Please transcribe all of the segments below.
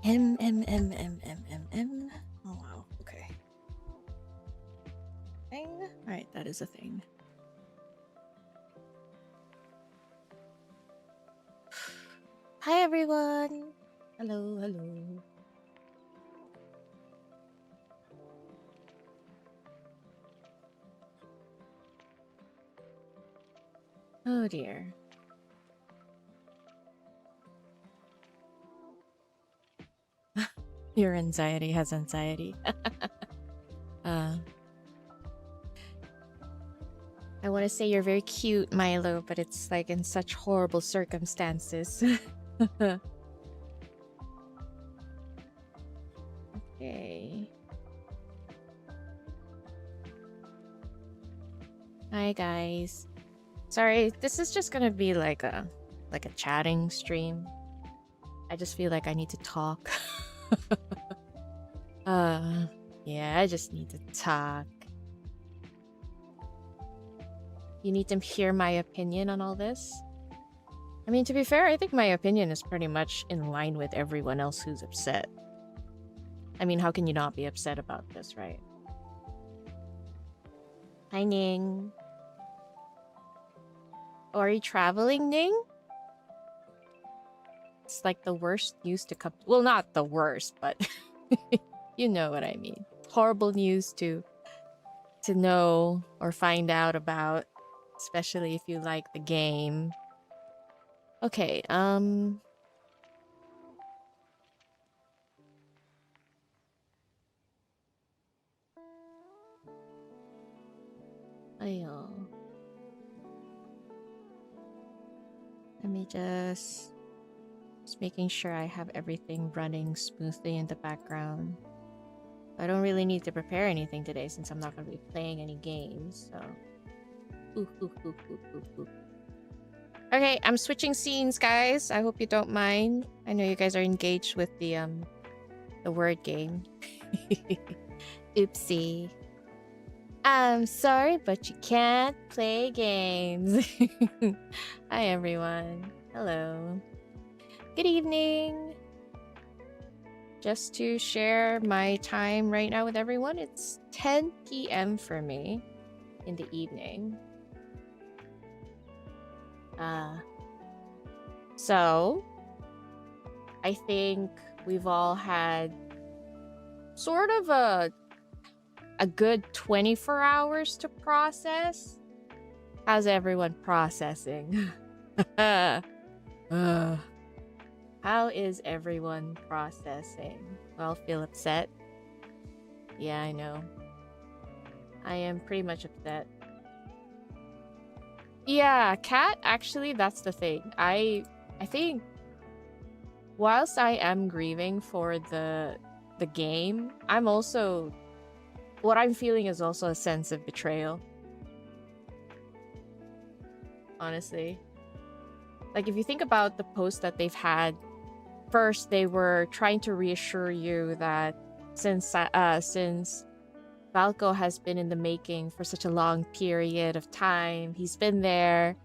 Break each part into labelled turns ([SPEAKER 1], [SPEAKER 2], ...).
[SPEAKER 1] M. Oh wow, okay. Thing? Alright, that is a thing. Hi everyone! Hello, hello. Oh dear. Your anxiety has anxiety. I want to say you're very cute, Milo, but it's like in such horrible circumstances. Okay. Hi guys. Sorry, this is just gonna be like a chatting stream. I just feel like I need to talk. Yeah, I just need to talk. You need to hear my opinion on all this. I mean, to be fair, I think my opinion is pretty much in line with everyone else who's upset. I mean, how can you not be upset about this, right? Hi, Ning. Oh, are you traveling, Ning? It's like the worst news to come. Well, not the worst, but you know what I mean. Horrible news to know or find out about, especially if you like the game. Okay, Ayo. Let me just making sure I have everything running smoothly in the background. I don't really need to prepare anything today since I'm not going to be playing any games, so... Okay, I'm switching scenes, guys. I hope you don't mind. I know you guys are engaged with the word game. Oopsie. I'm sorry, but you can't play games. Hi, everyone. Hello. Good evening. Just to share my time right now with everyone, it's 10 p.m. for me in the evening. So I think we've all had sort of a good 24 hours to process. How's everyone processing? How is everyone processing? Well, feel upset? Yeah, I know. I am pretty much upset. Yeah, Cat, actually, that's the thing. I think whilst I am grieving for the game, I'm also... What I'm feeling is also a sense of betrayal. Honestly. Like, if you think about the post that they've had, first they were trying to reassure you that since 𝓥𝓲 has been in the making for such a long period of time, he's been there,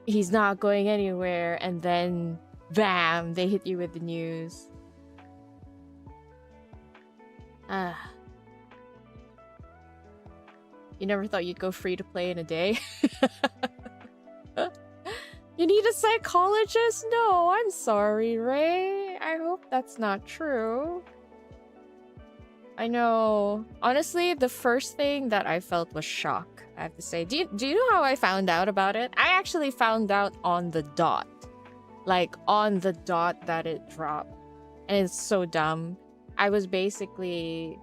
[SPEAKER 1] he's not going anywhere, and then bam, they hit you with the news. You never thought you'd go free to play in a day? You need a psychologist? No, I'm sorry, Ray. I hope that's not true. I know. Honestly, the first thing that I felt was shock, I have to say. Do you know how I found out about it? I actually found out on the dot. Like, on the dot that it dropped. And it's so dumb. I was basically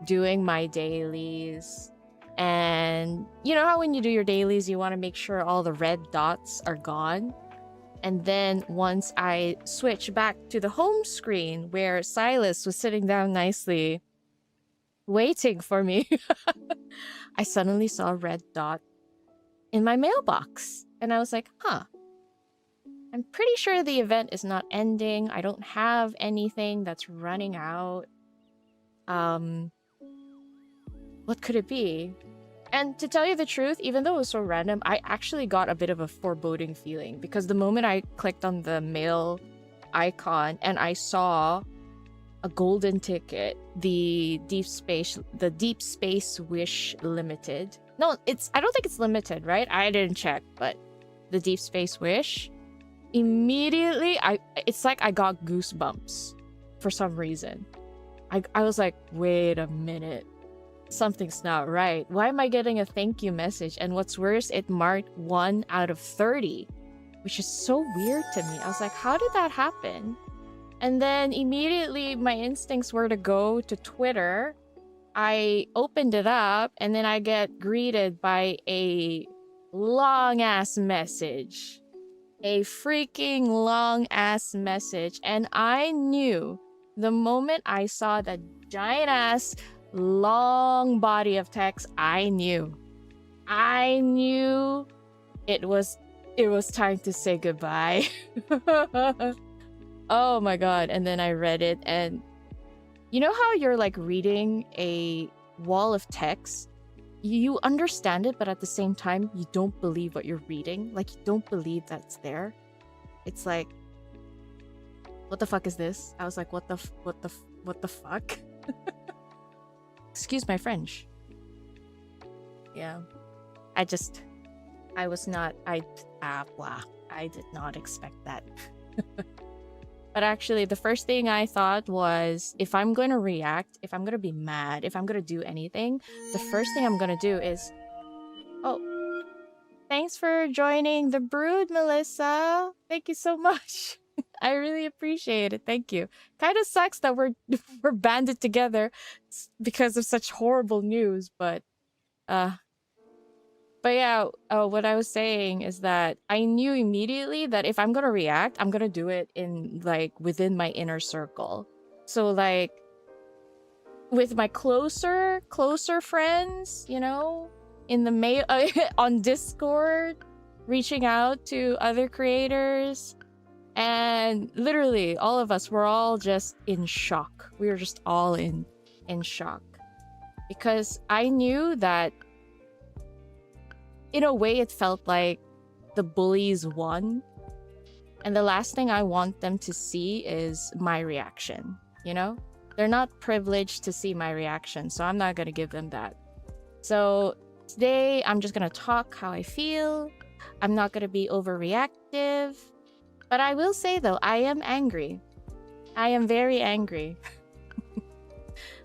[SPEAKER 1] doing my dailies. And you know how when you do your dailies, you want to make sure all the red dots are gone? And then once I switched back to the home screen where Silas was sitting down nicely, waiting for me, I suddenly saw a red dot in my mailbox. And I was like, huh. I'm pretty sure the event is not ending. I don't have anything that's running out. What could it be? And to tell you the truth, even though it was so random, I actually got a bit of a foreboding feeling because the moment I clicked on the mail icon and I saw a golden ticket, the Deepspace Wish Limited. No, I don't think it's limited, right? I didn't check, but the Deepspace Wish. Immediately, it's like I got goosebumps for some reason. I was like, wait a minute. Something's not right. Why am I getting a thank you message? And what's worse, it marked 1 out of 30, which is so weird to me. I was like, how did that happen? And then immediately my instincts were to go to Twitter. I opened it up and then I get greeted by a long-ass message. A freaking long-ass message. And I knew the moment I saw that giant-ass long body of text, I knew it was time to say goodbye. Oh my god. And then I read it, and you know how you're like reading a wall of text? You understand it, but at the same time, you don't believe what you're reading. Like, you don't believe that's there. It's like, what the fuck is this? I was like, what the fuck? Excuse my French. Yeah. I did not expect that. But actually, the first thing I thought was, if I'm going to react, if I'm going to be mad, if I'm going to do anything, the first thing I'm going to do is... Oh, thanks for joining the brood, Melissa. Thank you so much. I really appreciate it. Thank you. Kind of sucks that we're banded together because of such horrible news, but yeah, what I was saying is that I knew immediately that if I'm gonna react, I'm gonna do it in, like, within my inner circle. So, like, with my closer friends, you know, in the mail, on Discord, reaching out to other creators, and literally all of us were all just in shock. We were just all in shock, because I knew that in a way it felt like the bullies won, and the last thing I want them to see is my reaction, you know? They're not privileged to see my reaction, so I'm not gonna give them that. So today I'm just gonna talk how I feel. I'm not gonna be overreactive, but I will say though, I am angry. I am very angry.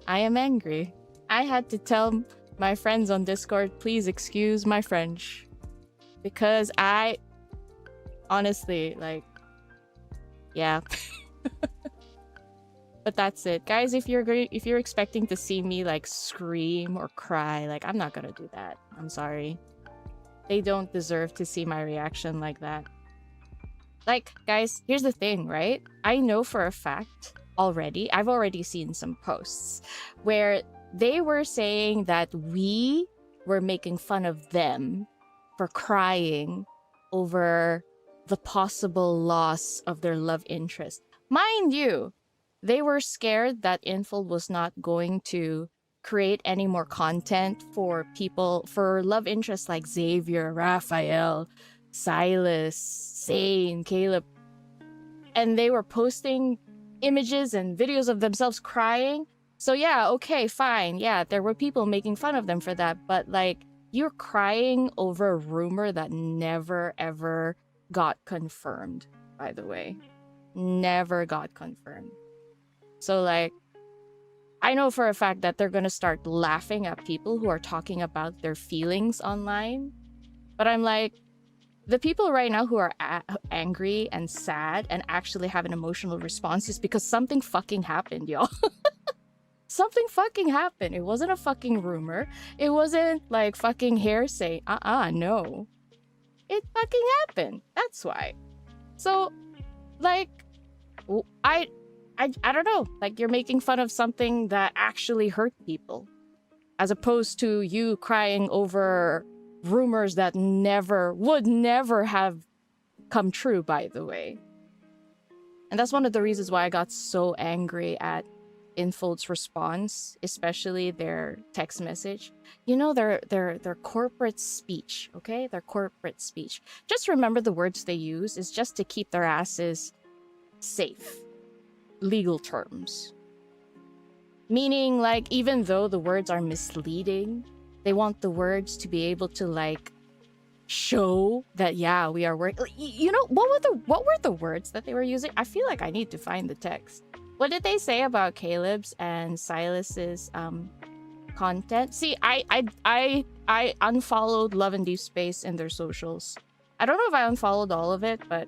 [SPEAKER 1] I am angry. I had to tell my friends on Discord, please excuse my French, because I honestly, like, yeah. But that's it, guys. If you're expecting to see me like scream or cry, like, I'm not gonna do that. I'm sorry. They don't deserve to see my reaction like that. Like, guys, here's the thing, right? I know for a fact already, I've already seen some posts where they were saying that we were making fun of them for crying over the possible loss of their love interest. Mind you, they were scared that 𝓏𝓏 was not going to create any more content for people, for love interests like Xavier, Raphael, Silas, Zane, Caleb. And they were posting images and videos of themselves crying. So yeah, okay, fine. Yeah, there were people making fun of them for that. But like, you're crying over a rumor that never ever got confirmed, by the way. Never got confirmed. So like, I know for a fact that they're gonna start laughing at people who are talking about their feelings online. But I'm like, the people right now who are angry and sad and actually have an emotional response is because something fucking happened, y'all. Something fucking happened. It wasn't a fucking rumor. It wasn't like fucking hearsay. No. It fucking happened. That's why. So, like, I don't know. Like, you're making fun of something that actually hurt people, as opposed to you crying over rumors that would never have come true, by the way. And that's one of the reasons why I got so angry at 𝓏𝓏's response, especially their text message. You know, their corporate speech, okay? Their corporate speech. Just remember the words they use is just to keep their asses safe legal terms. Meaning, like, even though the words are misleading, they want the words to be able to, like, show that, yeah, we are working. You know, what were the words that they were using? I feel like I need to find the text. What did they say about Caleb's and Silas's content? See, I unfollowed Love and Deepspace in their socials. I don't know if I unfollowed all of it, but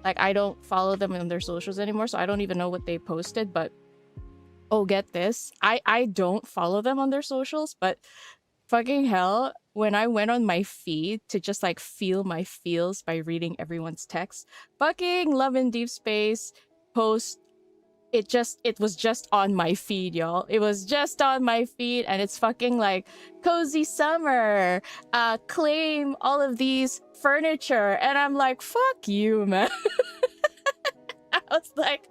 [SPEAKER 1] like I don't follow them in their socials anymore, so I don't even know what they posted. But oh, get this, I don't follow them on their socials, but fucking hell, when I went on my feed to just like feel my feels by reading everyone's text, fucking Love and Deepspace post, it was just on my feed, y'all. It was just on my feed, and it's fucking like cozy summer, claim all of these furniture, and I'm like, fuck you, man. I was like,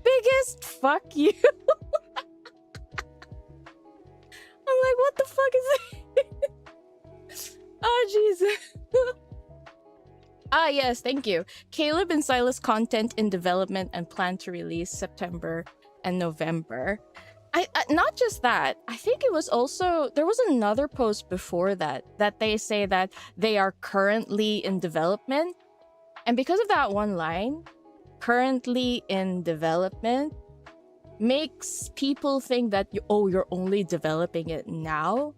[SPEAKER 1] biggest fuck you. I'm like, what the fuck is it? Oh, Jesus. Ah, yes, thank you. Caleb and Silas content in development and plan to release September and November. I not just that. I think it was also, there was another post before that they say that they are currently in development. And because of that one line, currently in development, makes people think that, you're only developing it now.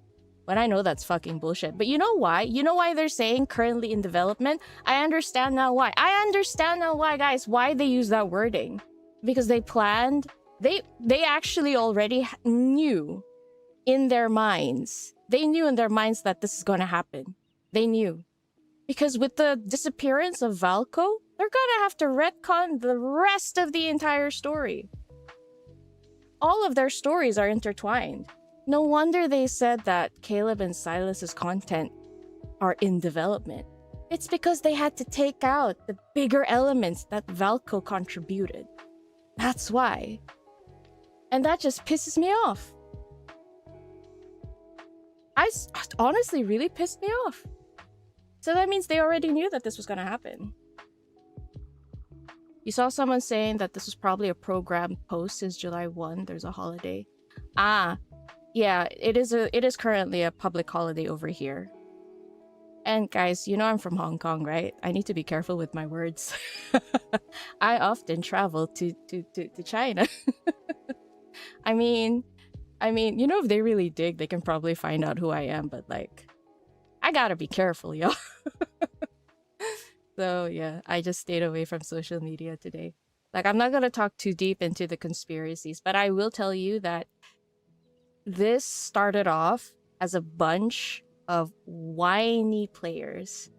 [SPEAKER 1] When I know that's fucking bullshit. But you know why? You know why they're saying currently in development? I understand now why. I understand now why, guys, why they use that wording. Because they planned, they actually already knew in their minds. They knew in their minds that this is gonna happen. They knew. Because with the disappearance of 𝓥𝓲𝓮𝓻, they're gonna have to retcon the rest of the entire story. All of their stories are intertwined. No wonder they said that Caleb and Silas's content are in development. It's because they had to take out the bigger elements that 𝓥𝓲𝓮 contributed. That's why. And that just pisses me off. Honestly really pissed me off. So that means they already knew that this was gonna happen. You saw someone saying that this was probably a programmed post since July 1. There's a holiday. Ah, yeah, it is currently a public holiday over here. And guys, you know I'm from Hong Kong, right? I need to be careful with my words. I often travel to China. I mean, you know, if they really dig, they can probably find out who I am, but like, I gotta be careful, y'all. So yeah, I just stayed away from social media today. Like, I'm not gonna talk too deep into the conspiracies, but I will tell you that this started off as a bunch of whiny players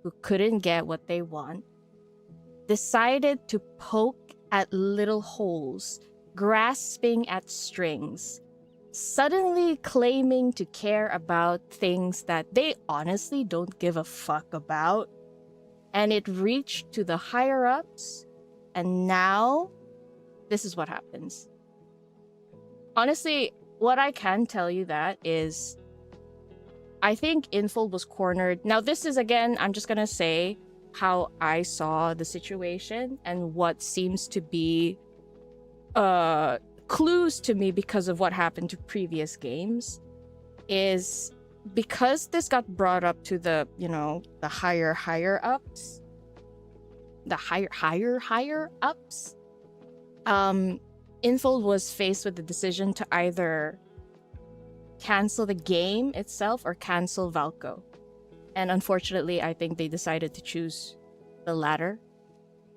[SPEAKER 1] who couldn't get what they want, decided to poke at little holes, grasping at strings, suddenly claiming to care about things that they honestly don't give a fuck about. And it reached to the higher-ups, and now this is what happens. Honestly, what I can tell you that is, I think 𝓏𝓏 was cornered. Now this is, again, I'm just gonna say how I saw the situation and what seems to be clues to me because of what happened to previous games, is because this got brought up to the, you know, the higher ups, 𝓏𝓏 was faced with the decision to either cancel the game itself or cancel 𝓥𝓏. And unfortunately, I think they decided to choose the latter,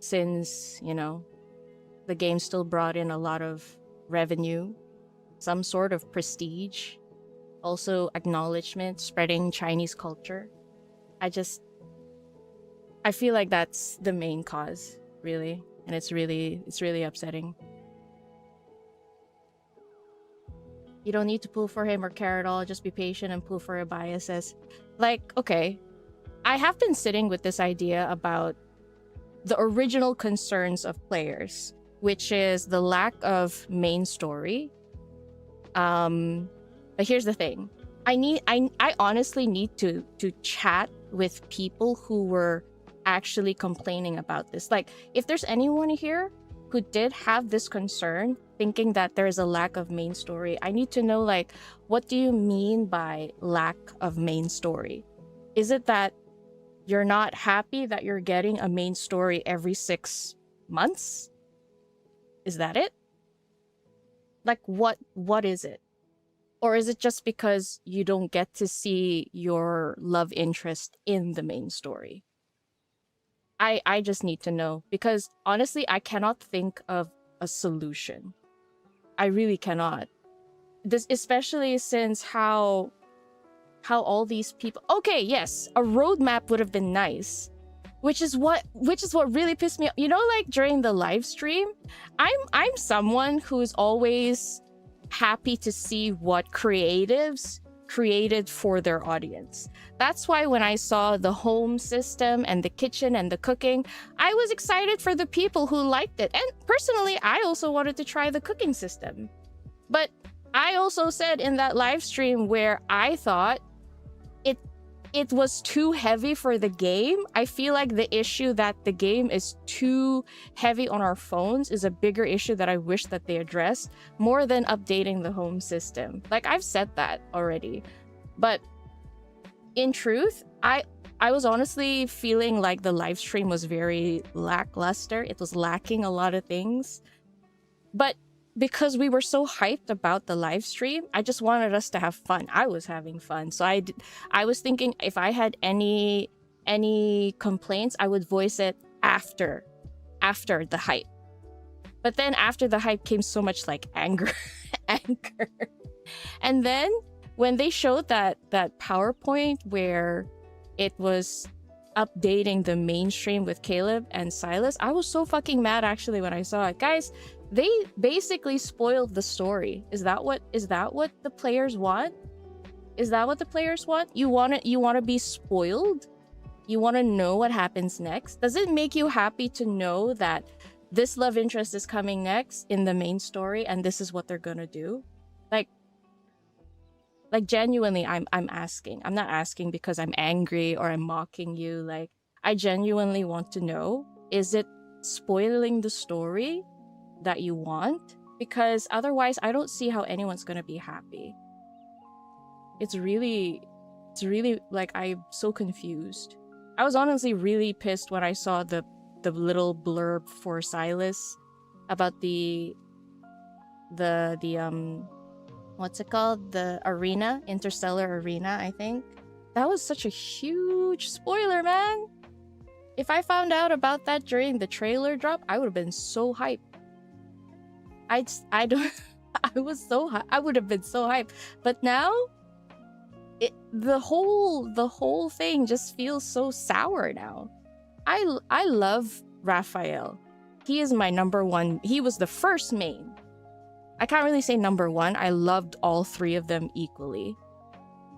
[SPEAKER 1] since, you know, the game still brought in a lot of revenue, some sort of prestige, also acknowledgement, spreading Chinese culture. I feel like that's the main cause, really. And it's really upsetting. You don't need to pull for him or care at all. Just be patient and pull for your biases. Like, okay, I have been sitting with this idea about the original concerns of players, which is the lack of main story. But here's the thing. I honestly need to chat with people who were actually complaining about this. Like, if there's anyone here who did have this concern, thinking that there is a lack of main story, I need to know, like, what do you mean by lack of main story? Is it that you're not happy that you're getting a main story every 6 months? Is that it? Like, what is it? Or is it just because you don't get to see your love interest in the main story? I just need to know, because honestly, I cannot think of a solution. I really cannot. This, especially since how all these people... Okay, yes, a roadmap would have been nice. Which is what really pissed me off. You know, like during the live stream, I'm someone who's always happy to see what creatives created for their audience. That's why when I saw the home system and the kitchen and the cooking, I was excited for the people who liked it. And personally, I also wanted to try the cooking system. But I also said in that live stream where I thought it was too heavy for the game. I feel like the issue that the game is too heavy on our phones is a bigger issue that I wish that they addressed more than updating the home system. Like, I've said that already. But in truth, I was honestly feeling like the live stream was very lackluster. It was lacking a lot of things. But because we were so hyped about the live stream, I just wanted us to have fun. I was having fun. So I was thinking if I had any complaints, I would voice it after the hype. But then after the hype came so much like anger. And then when they showed that PowerPoint where it was updating the mainstream with Caleb and Silas, I was so fucking mad actually when I saw it. Guys, they basically spoiled the story. Is that what the players want? Is that what the players want? You want to be spoiled? You want to know what happens next? Does it make you happy to know that this love interest is coming next in the main story and this is what they're gonna do? Like genuinely, I'm asking. I'm not asking because I'm angry or I'm mocking you. Like, I genuinely want to know, is it spoiling the story that you want? Because otherwise I don't see how anyone's gonna be happy. It's really like, I'm so confused. I was honestly really pissed when I saw the little blurb for Silas about the what's it called, the arena, interstellar arena, I think. That was such a huge spoiler, man. If I found out about that during the trailer drop, I would have been so hyped. I would have been so hyped. But now, the whole thing just feels so sour now. I love Raphael. He is my number one. He was the first main. I can't really say number one. I loved all three of them equally.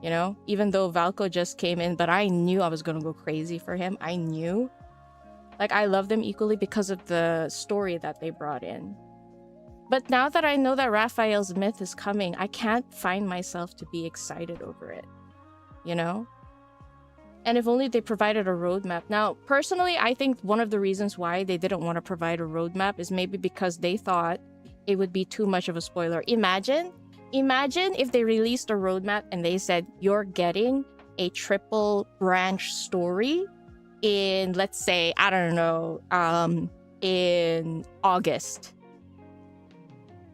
[SPEAKER 1] You know, even though 𝓥𝓲𝓮𝓻 just came in, but I knew I was gonna go crazy for him. I knew. Like, I love them equally because of the story that they brought in. But now that I know that Raphael's myth is coming, I can't find myself to be excited over it. You know? And if only they provided a roadmap. Now, personally, I think one of the reasons why they didn't want to provide a roadmap is maybe because they thought it would be too much of a spoiler. Imagine if they released a roadmap and they said, you're getting a triple branch story in, let's say, I don't know, in August.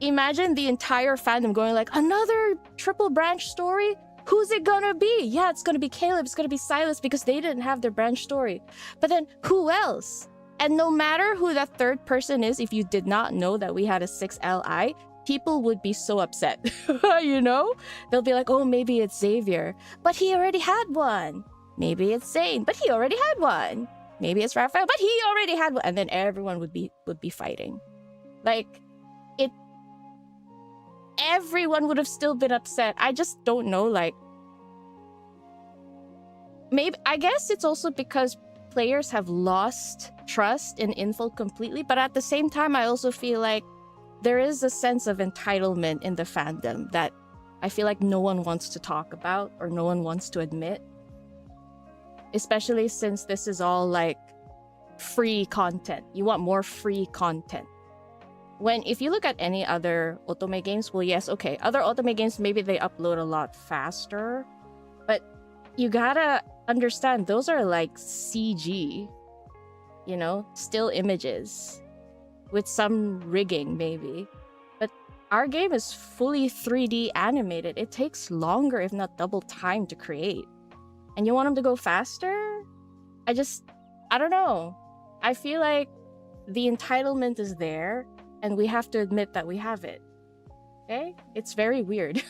[SPEAKER 1] Imagine the entire fandom going like, another triple branch story? Who's it gonna be? Yeah, it's gonna be Caleb, it's gonna be Silas, because they didn't have their branch story. But then who else? And no matter who that third person is, if you did not know that we had a 6LI, people would be so upset. You know? They'll be like, oh, maybe it's Xavier, but he already had one. Maybe it's Zane, but he already had one. Maybe it's Raphael, but he already had one. And then everyone would be fighting. Like, everyone would have still been upset. I just don't know, like, maybe, I guess it's also because players have lost trust in 𝓥𝓏 completely, but at the same time, I also feel like there is a sense of entitlement in the fandom that I feel like no one wants to talk about or no one wants to admit. Especially since this is all like free content. You want more free content. When if you look at any other otome games, well, yes, okay, other otome games maybe they upload a lot faster, but you gotta understand those are like CG, you know, still images with some rigging maybe. But our game is fully 3D animated. It takes longer, if not double time, to create. And you want them to go faster? I don't know. I feel like the entitlement is there, and we have to admit that we have it. Okay? It's very weird.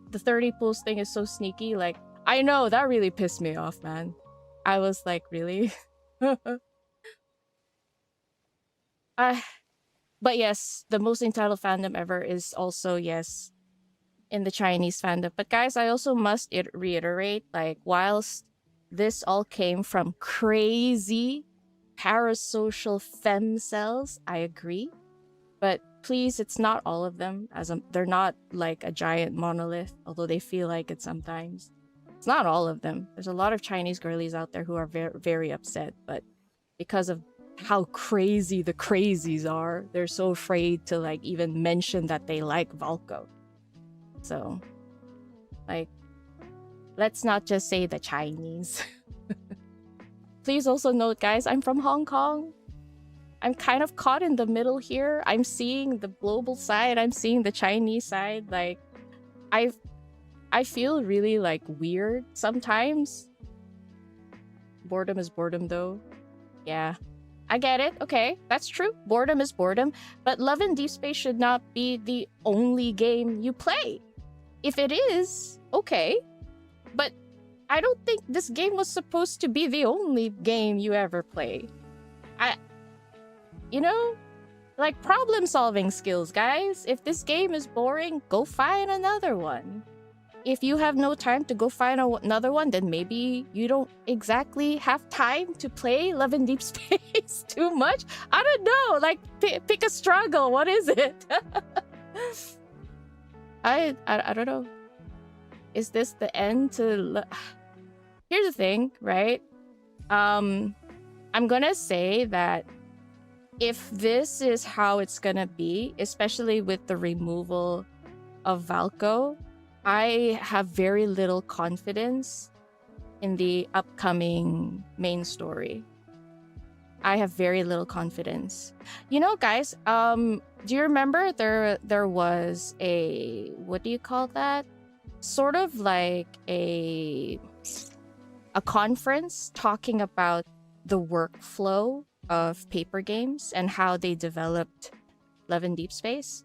[SPEAKER 1] The 30 pulls thing is so sneaky. Like, I know, that really pissed me off, man. I was like, really? But yes, the most entitled fandom ever is also, yes, in the Chinese fandom. But guys, I also must reiterate, like, whilst this all came from crazy parasocial fem cells, I agree. But please, it's not all of them. They're not like a giant monolith, although they feel like it sometimes. It's not all of them. There's a lot of Chinese girlies out there who are very, very upset, but because of how crazy the crazies are, they're so afraid to like even mention that they like 𝓲𝓲𝓮𝓻. So, like, let's not just say the Chinese. Please also note, guys, I'm from Hong Kong. I'm kind of caught in the middle here. I'm seeing the global side. I'm seeing the Chinese side. Like, I feel really, like, weird sometimes. Boredom is boredom, though. Yeah. I get it. Okay, that's true. Boredom is boredom. But Love and Deepspace should not be the only game you play. If it is, okay. But I don't think this game was supposed to be the only game you ever play. You know? Like, problem-solving skills, guys. If this game is boring, go find another one. If you have no time to go find another one, then maybe you don't exactly have time to play Love and Deepspace too much. I don't know. Like, pick a struggle. What is it? I don't know. Is this the end to... Here's the thing, right? I'm gonna say that if this is how it's gonna be, especially with the removal of 𝓲𝓲𝓮𝓬, I have very little confidence in the upcoming main story. I have very little confidence. You know, guys, do you remember there was a, what do you call that? Sort of like a conference talking about the workflow of paper games and how they developed Love and Deepspace.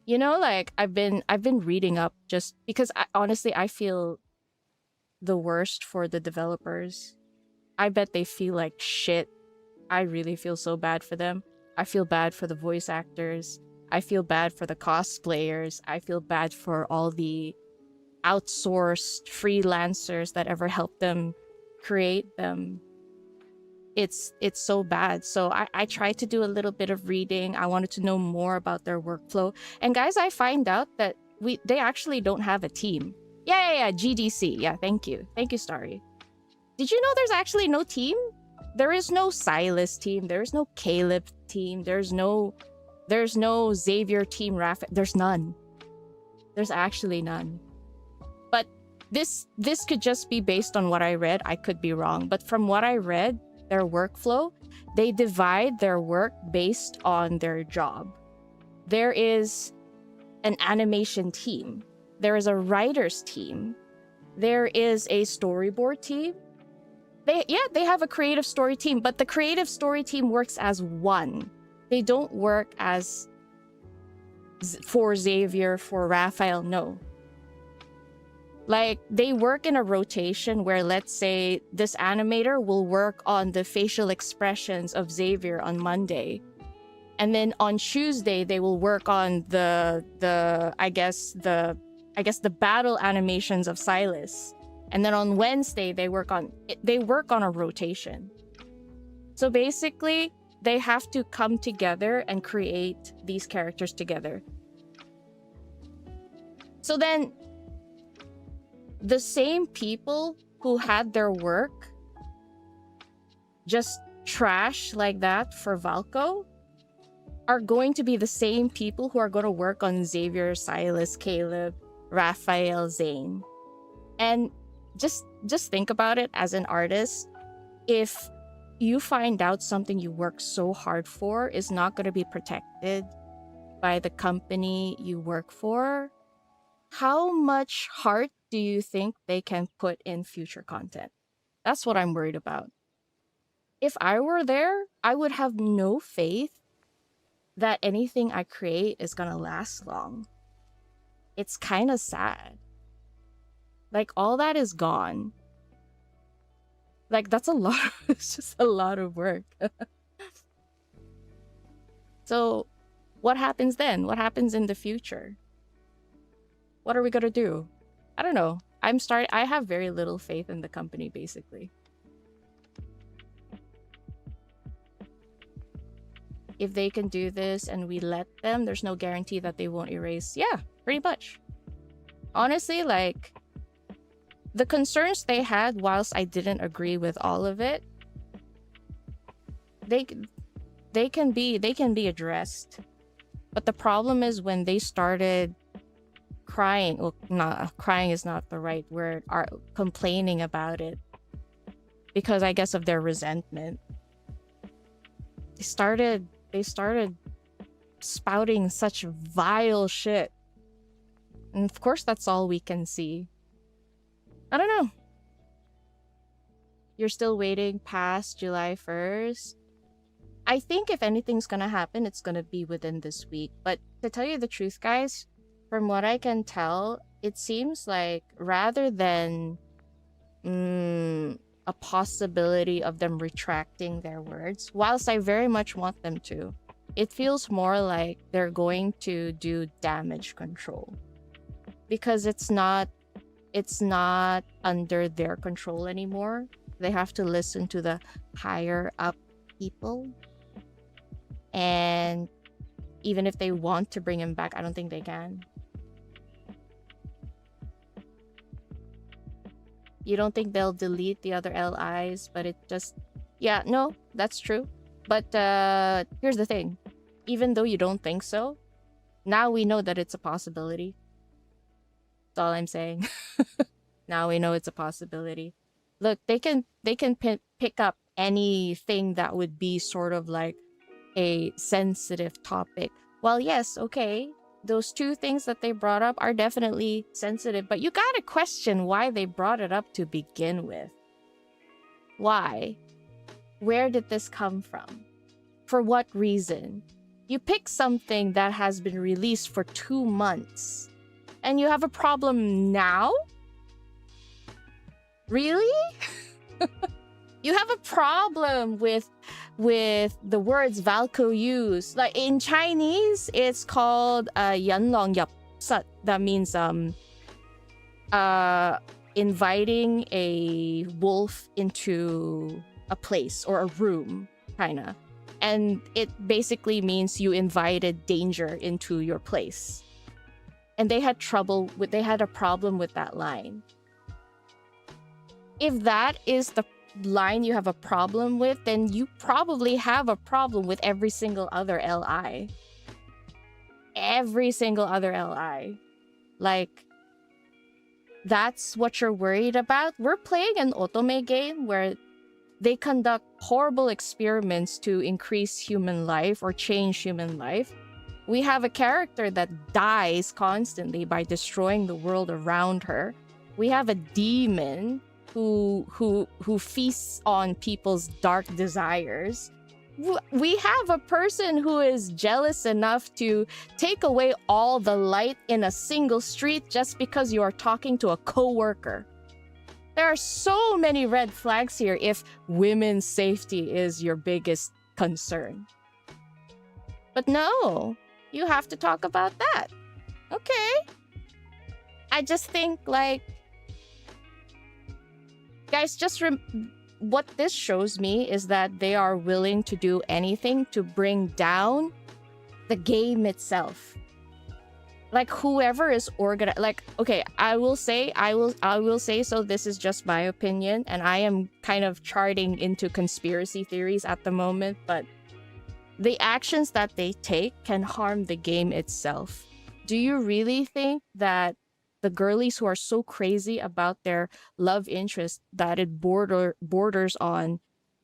[SPEAKER 1] You know, like, I've been reading up just because honestly I feel the worst for the developers. I bet they feel like shit. I really feel so bad for them. I feel bad for the voice actors. I feel bad for the cosplayers. I feel bad for all the outsourced freelancers that ever helped them create them. It's so bad. So I tried to do a little bit of reading. I wanted to know more about their workflow. And guys, I find out that they actually don't have a team. Yeah, GDC. Yeah, thank you. Thank you, Starry. Did you know there's actually no team? There is no Silas team. There's no Caleb team. There's no Xavier team. There's none. There's actually none. But this could just be based on what I read. I could be wrong. But from what I read, their workflow, they divide their work based on their job. There is an animation team. There is a writer's team. There is a storyboard team. They have a creative story team, but the creative story team works as one. They don't work as for Xavier, for Raphael, no. Like, they work in a rotation where, let's say, this animator will work on the facial expressions of Xavier on Monday. And then on Tuesday, they will work on the battle animations of Silas. And then on Wednesday, they work on a rotation. So basically, they have to come together and create these characters together. So then, the same people who had their work just trash like that for Valco are going to be the same people who are going to work on Xavier, Silas, Caleb, Raphael, Zane. And just think about it as an artist. If you find out something you work so hard for is not going to be protected by the company you work for, how much heart do you think they can put in future content? That's what I'm worried about. If I were there, I would have no faith that anything I create is gonna last long. It's kind of sad. Like, all that is gone. Like, that's a lot. It's just a lot of work. So, what happens then? What happens in the future? What are we gonna do? I don't know. I have very little faith in the company, basically. If they can do this and we let them, there's no guarantee that they won't erase. Yeah, pretty much. Honestly, like, the concerns they had, whilst I didn't agree with all of it, they can be addressed. But the problem is when they started crying, well, crying is not the right word, are complaining about it because I guess of their resentment. They started spouting such vile shit. And of course that's all we can see. I don't know. You're still waiting past July 1st? I think if anything's gonna happen, it's gonna be within this week. But to tell you the truth, guys, from what I can tell, it seems like rather than a possibility of them retracting their words, whilst I very much want them to, it feels more like they're going to do damage control. Because it's not under their control anymore. They have to listen to the higher up people. And even if they want to bring him back, I don't think they can. You don't think they'll delete the other LIs, but it just... Yeah, no, that's true. But here's the thing. Even though you don't think so, now we know that it's a possibility. That's all I'm saying. Now we know it's a possibility. Look, they can pick up anything that would be sort of like a sensitive topic. Well, yes, okay, those two things that they brought up are definitely sensitive, but you gotta question why they brought it up to begin with. Why? Where did this come from? For what reason? You pick something that has been released for 2 months and you have a problem now? Really? You have a problem with the words Valco use. Like in Chinese, it's called 人狼入室. That means inviting a wolf into a place or a room, kinda. And it basically means you invited danger into your place. And they had a problem with that line. If that is the line you have a problem with, then you probably have a problem with every single other LI. Every single other LI. Like, that's what you're worried about? We're playing an otome game where they conduct horrible experiments to increase human life or change human life. We have a character that dies constantly by destroying the world around her. We have a demon who feasts on people's dark desires. We have a person who is jealous enough to take away all the light in a single street just because you are talking to a coworker. There are so many red flags here if women's safety is your biggest concern. But no, you have to talk about that. Okay. I just think, like, guys, what this shows me is that they are willing to do anything to bring down the game itself. like whoever is organized, like, okay, I will say, so this is just my opinion, and I am kind of charting into conspiracy theories at the moment, but the actions that they take can harm the game itself. Do you really think that the girlies who are so crazy about their love interest that it borders on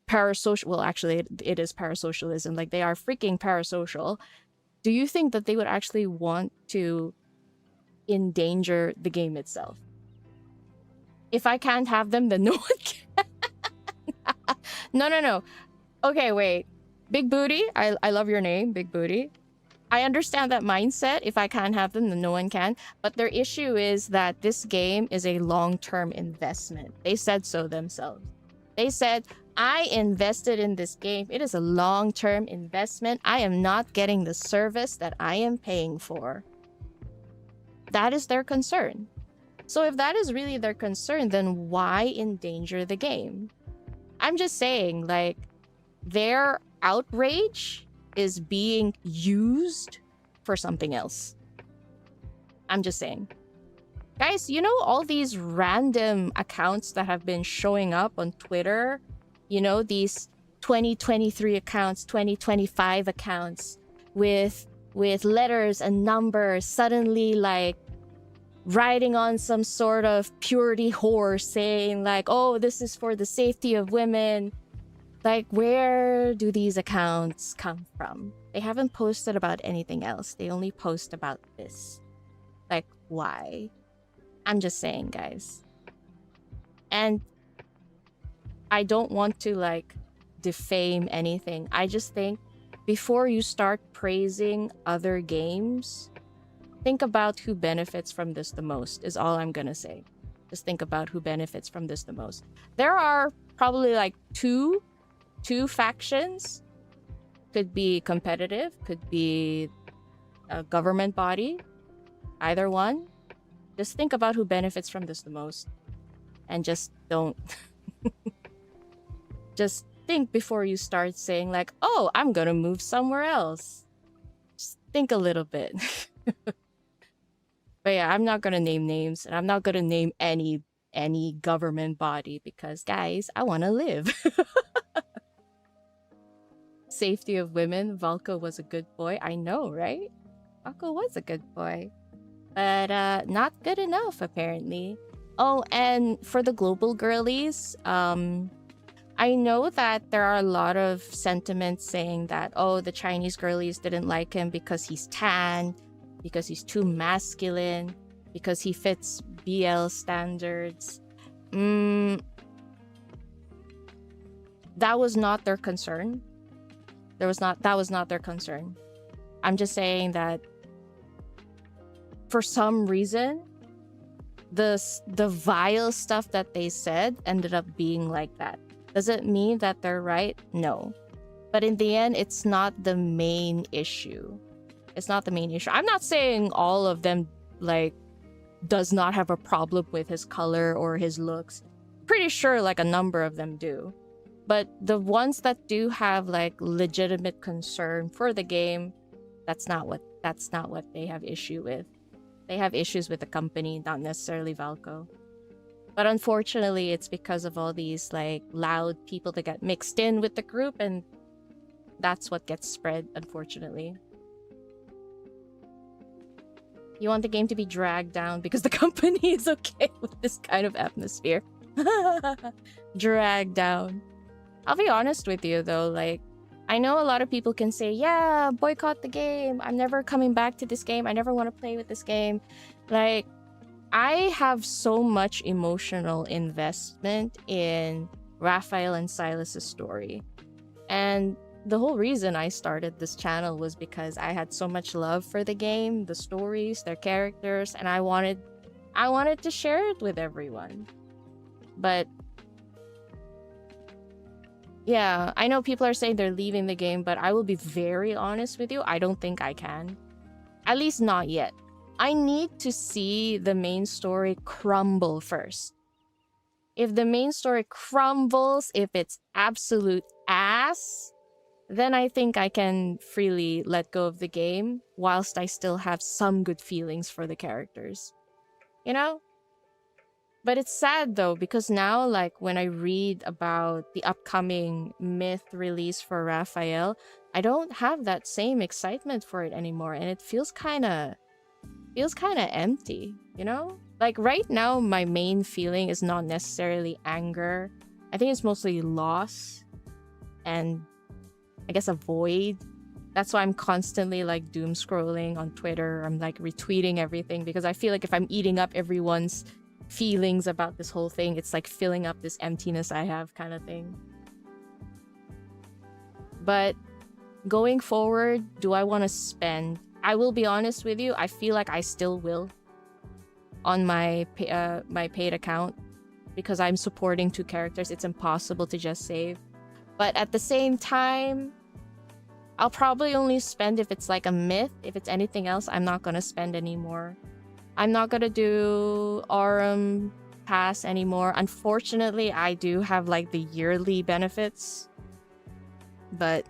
[SPEAKER 1] parasocial, well, actually it is parasocialism, like they are freaking parasocial, do you think that they would actually want to endanger the game itself? If I can't have them, then no one can. No. Okay, wait. Big Booty, I love your name, Big Booty. I understand that mindset. If I can't have them, then no one can. But their issue is that this game is a long-term investment. They said so themselves. They said, I invested in this game. It is a long-term investment. I am not getting the service that I am paying for. That is their concern. So if that is really their concern, then why endanger the game? I'm just saying, like, their outrage is being used for something else. I'm just saying. Guys, you know all these random accounts that have been showing up on Twitter? You know, these 2023 accounts, 2025 accounts with letters and numbers suddenly like riding on some sort of purity horse saying like, oh, this is for the safety of women. Like, where do these accounts come from? They haven't posted about anything else. They only post about this. Like, why? I'm just saying, guys. And I don't want to, like, defame anything. I just think before you start praising other games, think about who benefits from this the most, is all I'm gonna say. Just think about who benefits from this the most. There are probably, like, two factions. Could be competitive, could be a government body, either one. Just think about who benefits from this the most, and just don't just think before you start saying like, oh, I'm gonna move somewhere else. Just think a little bit. But yeah, I'm not gonna name names, and I'm not gonna name any government body because, guys, I want to live. Safety of women. Valko was a good boy. I know, right? Valko was a good boy. But not good enough, apparently. Oh, and for the global girlies, I know that there are a lot of sentiments saying that, oh, the Chinese girlies didn't like him because he's tan, because he's too masculine, because he fits BL standards. That was not their concern. That was not their concern. I'm just saying that for some reason, the vile stuff that they said ended up being like that. Does it mean that they're right? No. But in the end, it's not the main issue. It's not the main issue. I'm not saying all of them, like, does not have a problem with his color or his looks. Pretty sure, like, a number of them do. But the ones that do have, like, legitimate concern for the game, that's not what they have issue with. They have issues with the company, not necessarily Valko. But unfortunately, it's because of all these, like, loud people that get mixed in with the group, and that's what gets spread, unfortunately. You want the game to be dragged down because the company is okay with this kind of atmosphere. Dragged down. I'll be honest with you, though, like, I know a lot of people can say, yeah, boycott the game. I'm never coming back to this game. I never want to play with this game. Like, I have so much emotional investment in Raphael and Silas's story. And the whole reason I started this channel was because I had so much love for the game, the stories, their characters, and I wanted to share it with everyone. But yeah, I know people are saying they're leaving the game, but I will be very honest with you. I don't think I can. At least not yet. I need to see the main story crumble first. If the main story crumbles, if it's absolute ass, then I think I can freely let go of the game whilst I still have some good feelings for the characters. You know? But it's sad though, because now, like, when I read about the upcoming myth release for Raphael, I don't have that same excitement for it anymore, and it feels kind of empty, you know? Like, right now, my main feeling is not necessarily anger. I think it's mostly loss and, I guess, a void. That's why I'm constantly, like, doom scrolling on Twitter. I'm, like, retweeting everything, because I feel like if I'm eating up everyone's feelings about this whole thing, it's like filling up this emptiness I have, kind of thing. But going forward, do I want to spend? I will be honest with you, I feel like I still will on my paid account, because I'm supporting 2 characters. It's impossible to just save. But at the same time, I'll probably only spend if it's like a myth. If it's anything else, I'm not gonna spend anymore. I'm not gonna do pass anymore. Unfortunately, I do have like the yearly benefits, but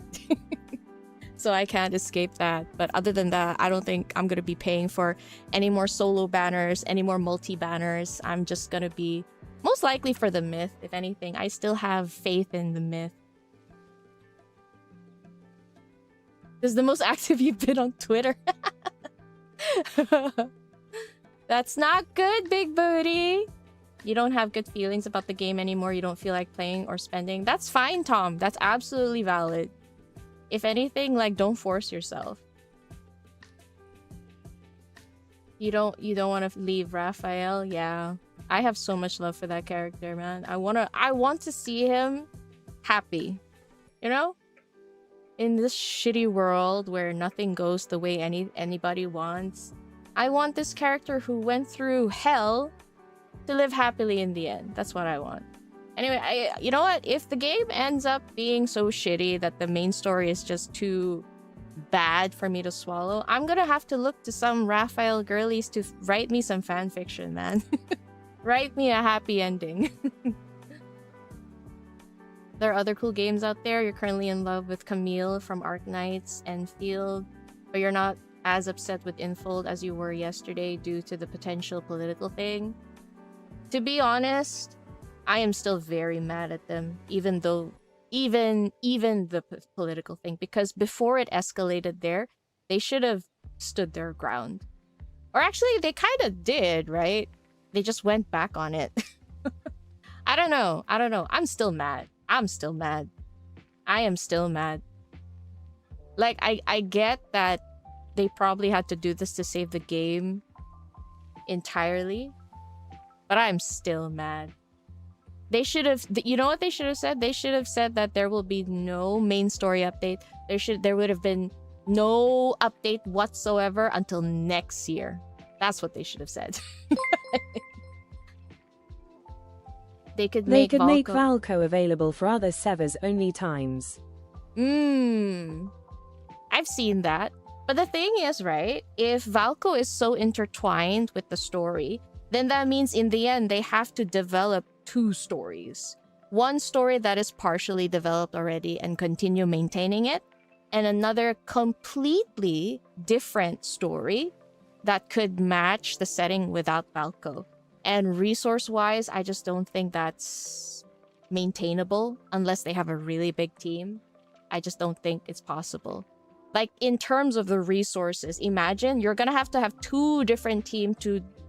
[SPEAKER 1] so I can't escape that. But other than that, I don't think I'm gonna be paying for any more solo banners, any more multi banners. I'm just gonna be most likely for the myth. If anything, I still have faith in the myth. This is the most active you've been on Twitter. That's not good, big booty. You don't have good feelings about the game anymore. You don't feel like playing or spending. That's fine, Tom. That's absolutely valid. If anything, like, don't force yourself. You don't want to leave Raphael? Yeah. I have so much love for that character, man. I want to see him happy. You know? In this shitty world where nothing goes the way anybody wants, I want this character who went through hell to live happily in the end. That's what I want. Anyway, you know what? If the game ends up being so shitty that the main story is just too bad for me to swallow, I'm gonna have to look to some Raphael girlies to write me some fanfiction, man. Write me a happy ending. There are other cool games out there. You're currently in love with Camille from Arknights and Field, but you're not as upset with Infold as you were yesterday due to the potential political thing. To be honest, I am still very mad at them, even though even the political thing, because before it escalated there, they should have stood their ground. Or actually, they kind of did, right? They just went back on it. I don't know. I'm still mad. I am still mad. Like, I get that they probably had to do this to save the game entirely, but I'm still mad. They should have, you know what they should have said? They should have said that there will be no main story update. There would have been no update whatsoever until next year. That's what they should have said. They could make
[SPEAKER 2] 𝓥𝓲𝓮𝓻 available for other servers only times.
[SPEAKER 1] I've seen that. But the thing is, right, if 𝓥𝓲 is so intertwined with the story, then that means in the end they have to develop 2 stories. One story that is partially developed already and continue maintaining it, and another completely different story that could match the setting without 𝓥𝓲. And resource-wise, I just don't think that's maintainable unless they have a really big team. I just don't think it's possible. Like, in terms of the resources, imagine you're gonna have to have 2 different teams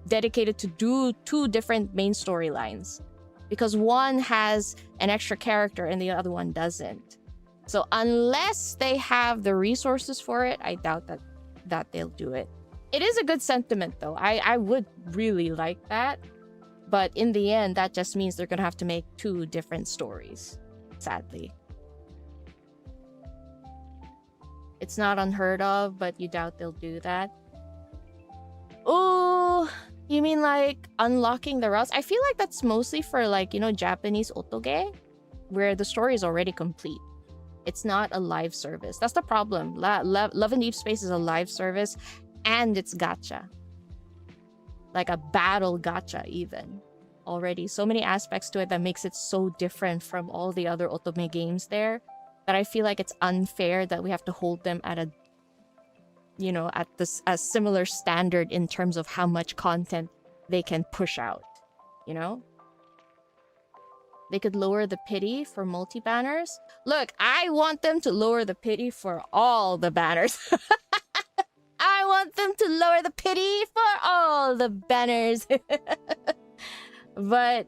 [SPEAKER 1] dedicated to do 2 different main storylines, because one has an extra character and the other one doesn't. So unless they have the resources for it, I doubt that they'll do it. It is a good sentiment, though. I would really like that. But in the end, that just means they're gonna have to make 2 different stories, sadly. It's not unheard of, but you doubt they'll do that. Oh, you mean like unlocking the routes? I feel like that's mostly for, like, you know, Japanese otoge, where the story is already complete. It's not a live service. That's the problem. Love and Deepspace is a live service, and it's gacha. Like a battle gacha even. Already. So many aspects to it that makes it so different from all the other otome games there, that I feel like it's unfair that we have to hold them at a, you know, at this a similar standard in terms of how much content they can push out, you know? They could lower the pity for multi-banners. Look, I want them to lower the pity for all the banners. I want them to lower the pity for all the banners. But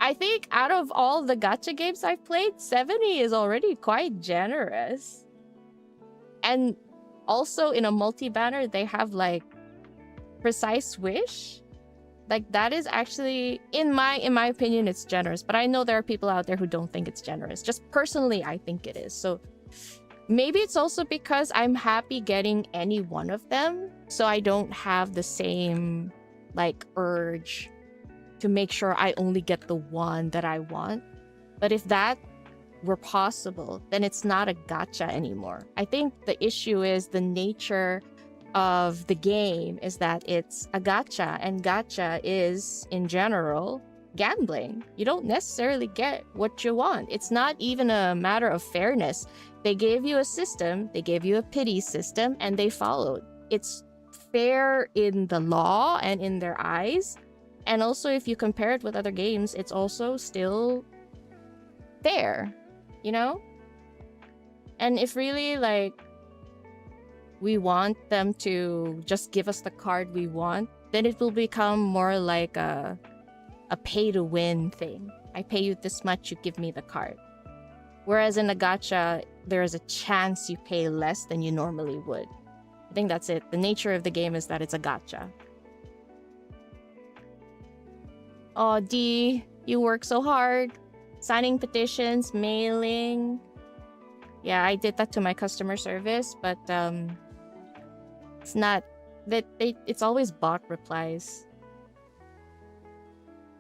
[SPEAKER 1] I think out of all the gacha games I've played, 70 is already quite generous. And also in a multi-banner, they have like precise wish. Like that is actually, in my opinion, it's generous. But I know there are people out there who don't think it's generous. Just personally, I think it is. So maybe it's also because I'm happy getting any one of them. So I don't have the same like urge to make sure I only get the one that I want. But if that were possible, then it's not a gacha anymore. I think the issue is the nature of the game is that it's a gacha, and gacha is, in general, gambling. You don't necessarily get what you want. It's not even a matter of fairness. They gave you a system, they gave you a pity system, and they followed. It's fair in the law and in their eyes. And also, if you compare it with other games, it's also still fair, you know? And if really, like, we want them to just give us the card we want, then it will become more like a pay-to-win thing. I pay you this much, you give me the card. Whereas in a gacha, there is a chance you pay less than you normally would. I think that's it. The nature of the game is that it's a gacha. Oh, D, you work so hard. Signing petitions, mailing. Yeah, I did that to my customer service, but it's not that it's always bot replies.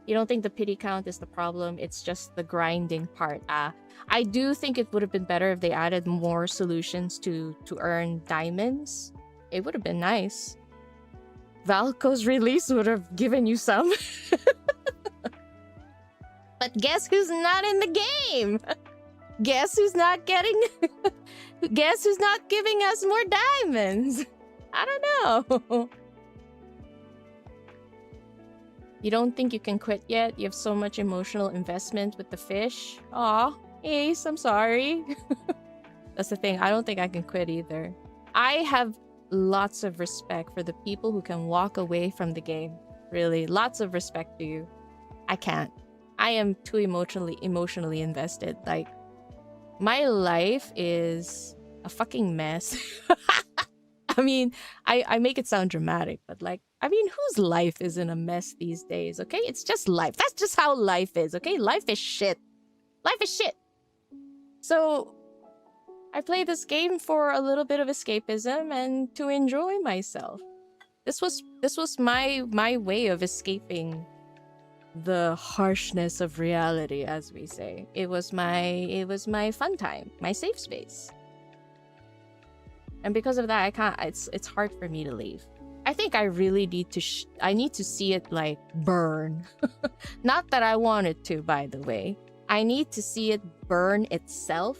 [SPEAKER 1] You don't think the pity count is the problem, it's just the grinding part. I do think it would have been better if they added more solutions to earn diamonds. It would have been nice. Valko's release would have given you some. But guess who's not in the game? Guess who's not getting... Guess who's not giving us more diamonds? I don't know. You don't think you can quit yet? You have so much emotional investment with the fish. Aw, Ace, I'm sorry. That's the thing. I don't think I can quit either. I have lots of respect for the people who can walk away from the game. Really, lots of respect to you. I can't. I am too emotionally invested. Like, my life is a fucking mess. I mean, I make it sound dramatic, but like, I mean, whose life isn't a mess these days, okay? It's just life. That's just how life is, okay? Life is shit. Life is shit. So, I play this game for a little bit of escapism and to enjoy myself. This was my way of escaping the harshness of reality, as we say. It was my fun time, my safe space. And because of that, I can't. It's hard for me to leave. I think I really need to. I need to see it like burn. Not that I want it to, by the way. I need to see it burn itself.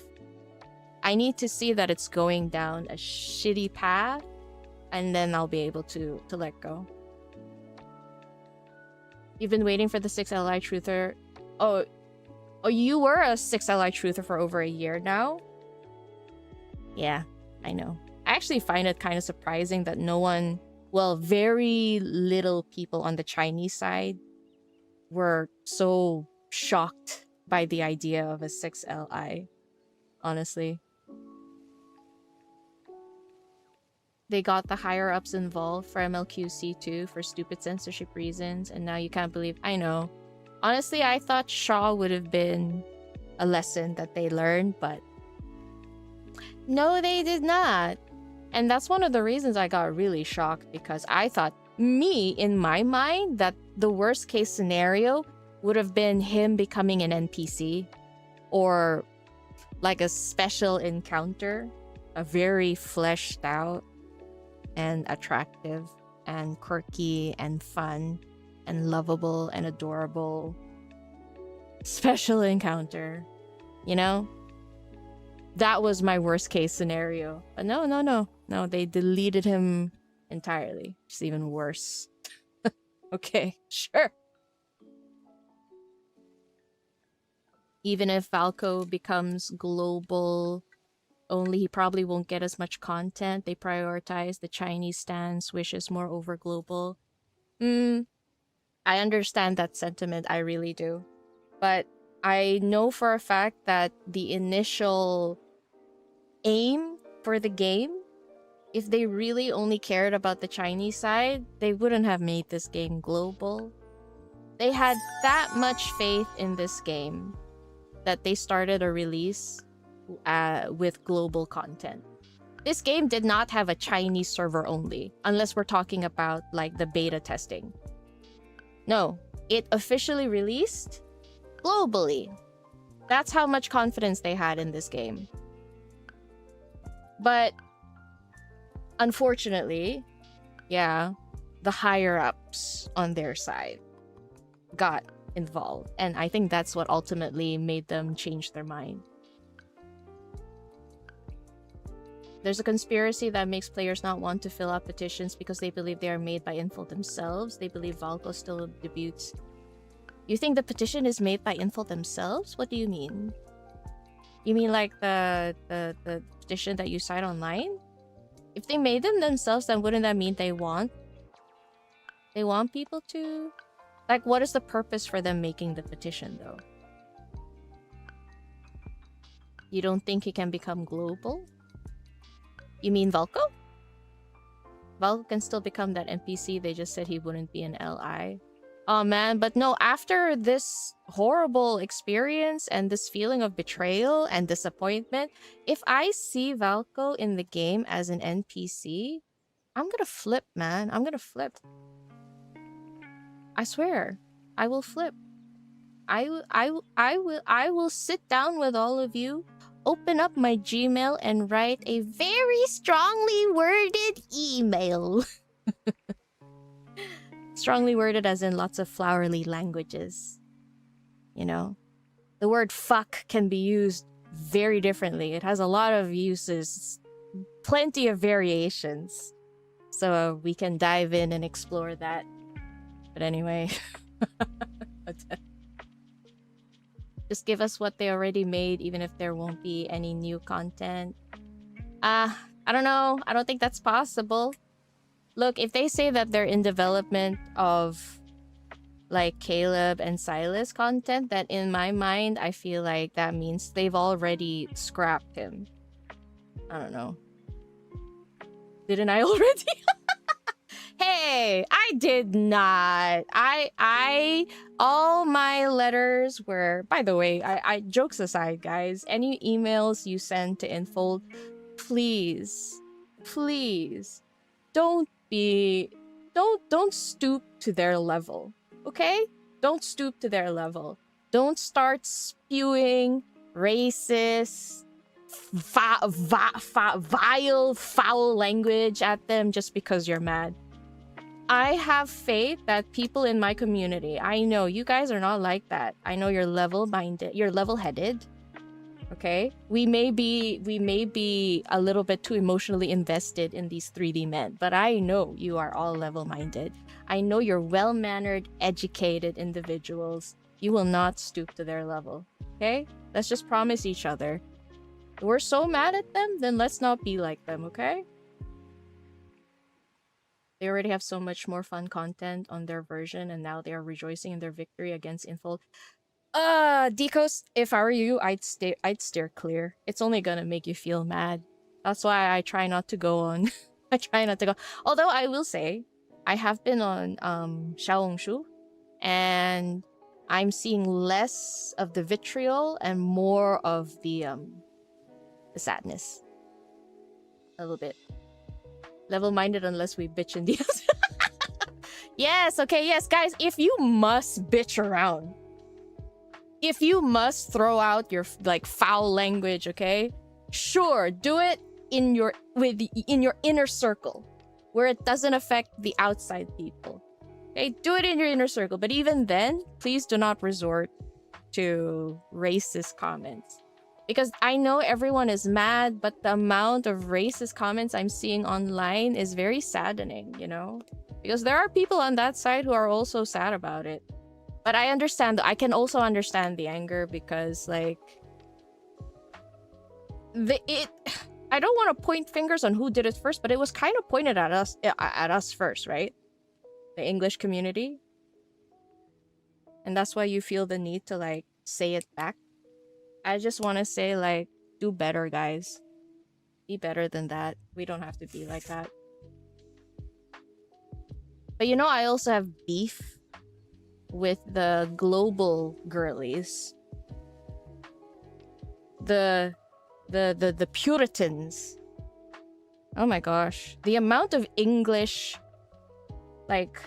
[SPEAKER 1] I need to see that it's going down a shitty path, and then I'll be able to let go. You've been waiting for the 6LI truther. Oh, you were a 6LI truther for over a year now? Yeah, I know. I actually find it kind of surprising that no one, well, very little people on the Chinese side were so shocked by the idea of a 6LI, honestly. They got the higher-ups involved for MLQC2 for stupid censorship reasons, and now you can't believe... I know. Honestly, I thought Shaw would have been a lesson that they learned, but... no, they did not. And that's one of the reasons I got really shocked, because I thought, in my mind, that the worst-case scenario would have been him becoming an NPC, or like a special encounter, a very fleshed-out and attractive and quirky and fun and lovable and adorable special encounter, you know? That was my worst case scenario. But no, they deleted him entirely. It's even worse. Okay, sure. Even if 𝓥𝓲 becomes global only, he probably won't get as much content. They prioritize the Chinese stance, which is more over global. I understand that sentiment, I really do. But I know for a fact that the initial aim for the game, if they really only cared about the Chinese side, they wouldn't have made this game global. They had that much faith in this game that they started a release with global content. This game did not have a Chinese server only, unless we're talking about like the beta testing. No, it officially released globally. That's how much confidence they had in this game. But unfortunately, yeah, the higher-ups on their side got involved. And I think that's what ultimately made them change their mind. There's a conspiracy that makes players not want to fill out petitions because they believe they are made by Info themselves. They believe 𝓥𝓲 still debuts. You think the petition is made by Info themselves? What do you mean? You mean like the petition that you cite online? If they made them themselves, then wouldn't that mean they want people to? Like, what is the purpose for them making the petition, though? You don't think it can become global? You mean 𝓥𝓲? 𝓥𝓲 can still become that NPC. They just said he wouldn't be an LI. Oh man, but no, after this horrible experience and this feeling of betrayal and disappointment, if I see 𝓥𝓲 in the game as an NPC, I'm gonna flip, man. I'm gonna flip. I swear, I will flip. I will sit down with all of you, open up my Gmail, and write a very strongly worded email. Strongly worded as in lots of flowery languages. You know? The word fuck can be used very differently. It has a lot of uses. Plenty of variations. So we can dive in and explore that. But anyway. Just give us what they already made, even if there won't be any new content. I don't know. I don't think that's possible. Look, if they say that they're in development of like Caleb and Silas content, that in my mind, I feel like that means they've already scrapped him. I don't know. Didn't I already? Hey, I did not. All my letters were, by the way, I jokes aside, guys, any emails you send to Infold, please, don't stoop to their level, okay? Don't stoop to their level. Don't start spewing racist, vile, foul language at them just because you're mad. I have faith that people in my community, I know you guys are not like that. I know you're level-minded, you're level-headed. Okay? We may be a little bit too emotionally invested in these 3D men, but I know you are all level-minded. I know you're well-mannered, educated individuals. You will not stoop to their level. Okay? Let's just promise each other. If we're so mad at them, then let's not be like them, okay? They already have so much more fun content on their version, and now they are rejoicing in their victory against Infold. Decos, if I were you, I'd steer clear. It's only gonna make you feel mad. That's why I try not to go on. I try not to go. Although I will say, I have been on 𝓥𝓲𝓮𝓻, and I'm seeing less of the vitriol and more of the sadness. A little bit. Level-minded unless we bitch in the Yes, okay, yes, guys, if you must bitch around, if you must throw out your like foul language, okay, sure, do it in your inner circle where it doesn't affect the outside people. Okay, do it in your inner circle, but even then, please do not resort to racist comments. Because I know everyone is mad, but the amount of racist comments I'm seeing online is very saddening, you know? Because there are people on that side who are also sad about it. But I understand, I can also understand the anger because, like... I don't want to point fingers on who did it first, but it was kind of pointed at us first, right? The English community. And that's why you feel the need to, like, say it back. I just want to say, like, do better, guys. Be better than that. We don't have to be like that. But you know, I also have beef with the global girlies. The Puritans. Oh my gosh. The amount of English, like,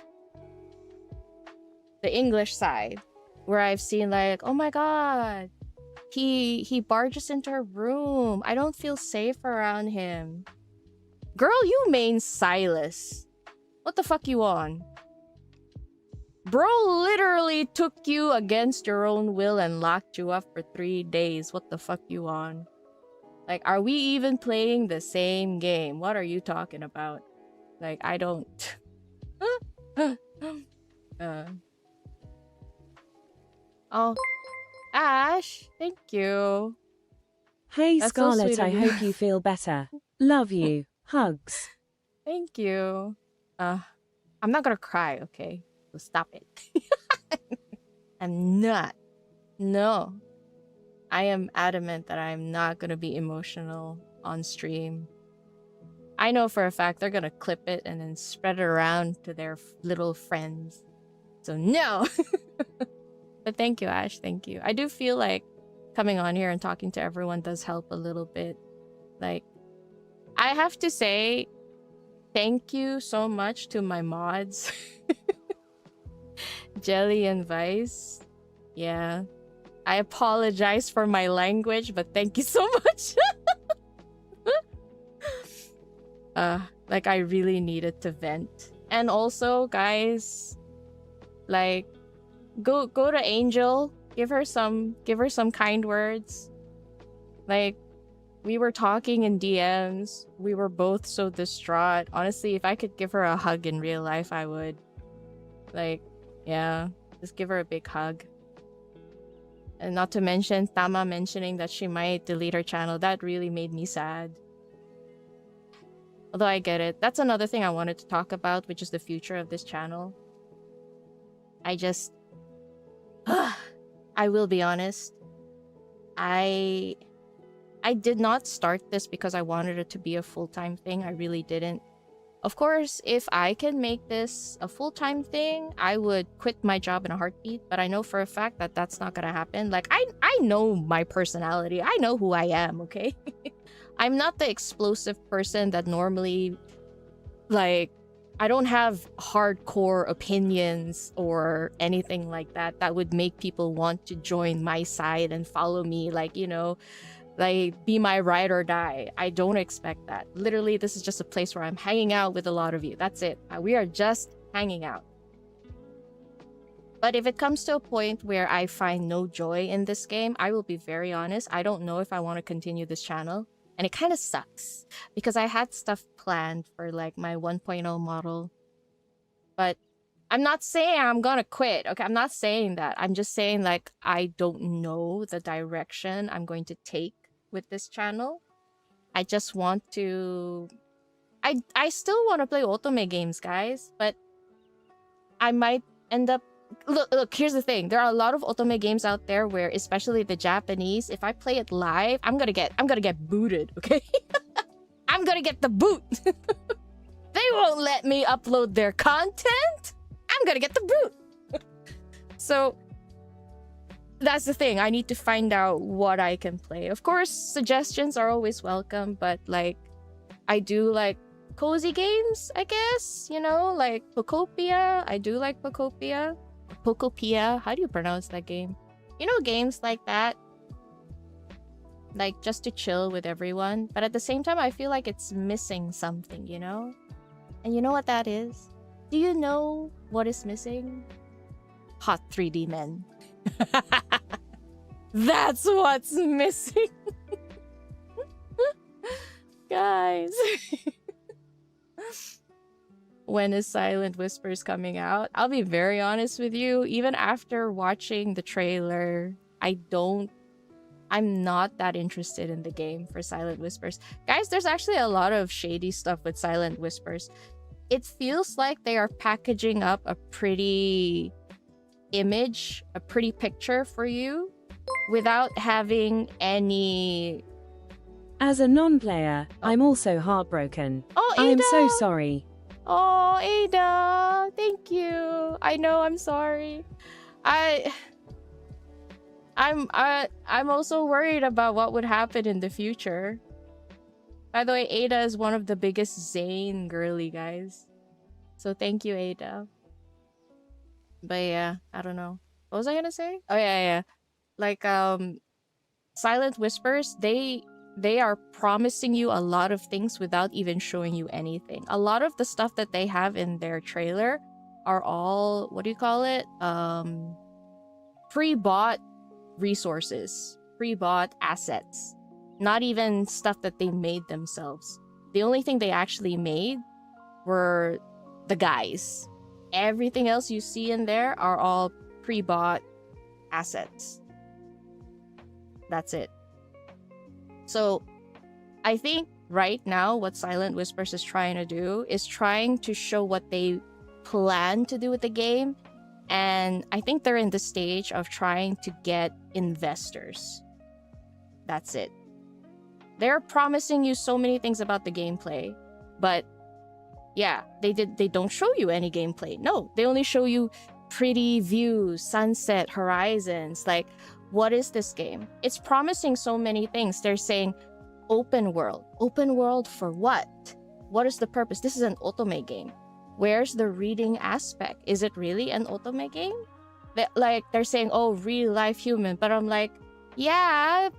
[SPEAKER 1] the English side, where I've seen, like, oh my god, he barges into her room. I don't feel safe around him. Girl, you main Silas. What the fuck you on? Bro literally took you against your own will and locked you up for 3 days. What the fuck you on? Like, are we even playing the same game? What are you talking about? Like, I don't... Oh. Ash, thank you.
[SPEAKER 2] Hey
[SPEAKER 1] That's so
[SPEAKER 2] Scarlett,
[SPEAKER 1] sweet of
[SPEAKER 2] I
[SPEAKER 1] you.
[SPEAKER 2] hope you feel better. Love you. Hugs.
[SPEAKER 1] Thank you. I'm not gonna cry, okay? So stop it. I'm not. No. I am adamant that I'm not gonna be emotional on stream. I know for a fact they're gonna clip it and then spread it around to their little friends. So no! But thank you, Ash. Thank you. I do feel like coming on here and talking to everyone does help a little bit. Like, I have to say, thank you so much to my mods. Jelly and Vice. Yeah. I apologize for my language, but thank you so much. Like, I really needed to vent. And also, guys, like, go to Angel. Give her some kind words. Like, we were talking in DMs. We were both so distraught. Honestly, if I could give her a hug in real life, I would. Like, yeah, just give her a big hug. And not to mention Tama mentioning that she might delete her channel. That really made me sad. Although I get it. That's another thing I wanted to talk about, which is the future of this channel. I just... I will be honest. I did not start this because I wanted it to be a full-time thing. I really didn't. Of course, if I can make this a full-time thing, I would quit my job in a heartbeat. But I know for a fact that that's not gonna happen. Like, I know my personality. I know who I am, okay? I'm not the explosive person that normally, like, I don't have hardcore opinions or anything like that that would make people want to join my side and follow me, like, you know, like, be my ride or die. I don't expect that. Literally, this is just a place where I'm hanging out with a lot of you. That's it. We are just hanging out. But if it comes to a point where I find no joy in this game, I will be very honest. I don't know if I want to continue this channel. And it kind of sucks because I had stuff planned for, like, my 1.0 model. But I'm not saying I'm gonna quit, okay? I'm not saying that. I'm just saying, like, I don't know the direction I'm going to take with this channel. I just want to... I still want to play otome games, guys. But I might end up... Look, here's the thing. There are a lot of otome games out there where, especially the Japanese, if I play it live, I'm gonna get booted, okay? I'm gonna get the boot. They won't let me upload their content. I'm gonna get the boot. So that's the thing. I need to find out what I can play. Of course, suggestions are always welcome, but, like, I do like cozy games, I guess, you know, like Pokopia. I do like Pokopia. Pokopia, how do you pronounce that game? You know, games like that, like, just to chill with everyone, but at the same time I feel like it's missing something, you know? And you know what that is? Do you know what is missing? Hot 3D men. That's what's missing. Guys. When is Silent Whispers coming out? I'll be very honest with you. Even after watching the trailer, I'm not that interested in the game for Silent Whispers. Guys, there's actually a lot of shady stuff with Silent Whispers. It feels like they are packaging up a pretty image, a pretty picture for you without having any...
[SPEAKER 2] As a non-player, I'm also heartbroken.
[SPEAKER 1] Oh, Ada!
[SPEAKER 2] I am so sorry.
[SPEAKER 1] Oh, Ada! Thank you. I know, I'm sorry. I'm also worried about what would happen in the future. By the way, Ada is one of the biggest Zane girly guys. So thank you, Ada. But yeah, I don't know. What was I gonna say? Oh yeah. Like Silent Whispers, they are promising you a lot of things without even showing you anything. A lot of the stuff that they have in their trailer are all, what do you call it? Pre-bought resources, pre-bought assets. Not even stuff that they made themselves. The only thing they actually made were the guys. Everything else you see in there are all pre-bought assets. That's it. So I think right now what Silent Whispers is trying to do is trying to show what they plan to do with the game. And I think they're in the stage of trying to get investors. That's it. They're promising you so many things about the gameplay, but yeah, they don't show you any gameplay. No, they only show you pretty views, sunset, horizons. Like, what is this game? It's promising so many things. They're saying open world. Open world for what? What is the purpose? This is an otome game. Where's the reading aspect? Is it really an otome game? They're saying, oh, real life human, but I'm like, yeah,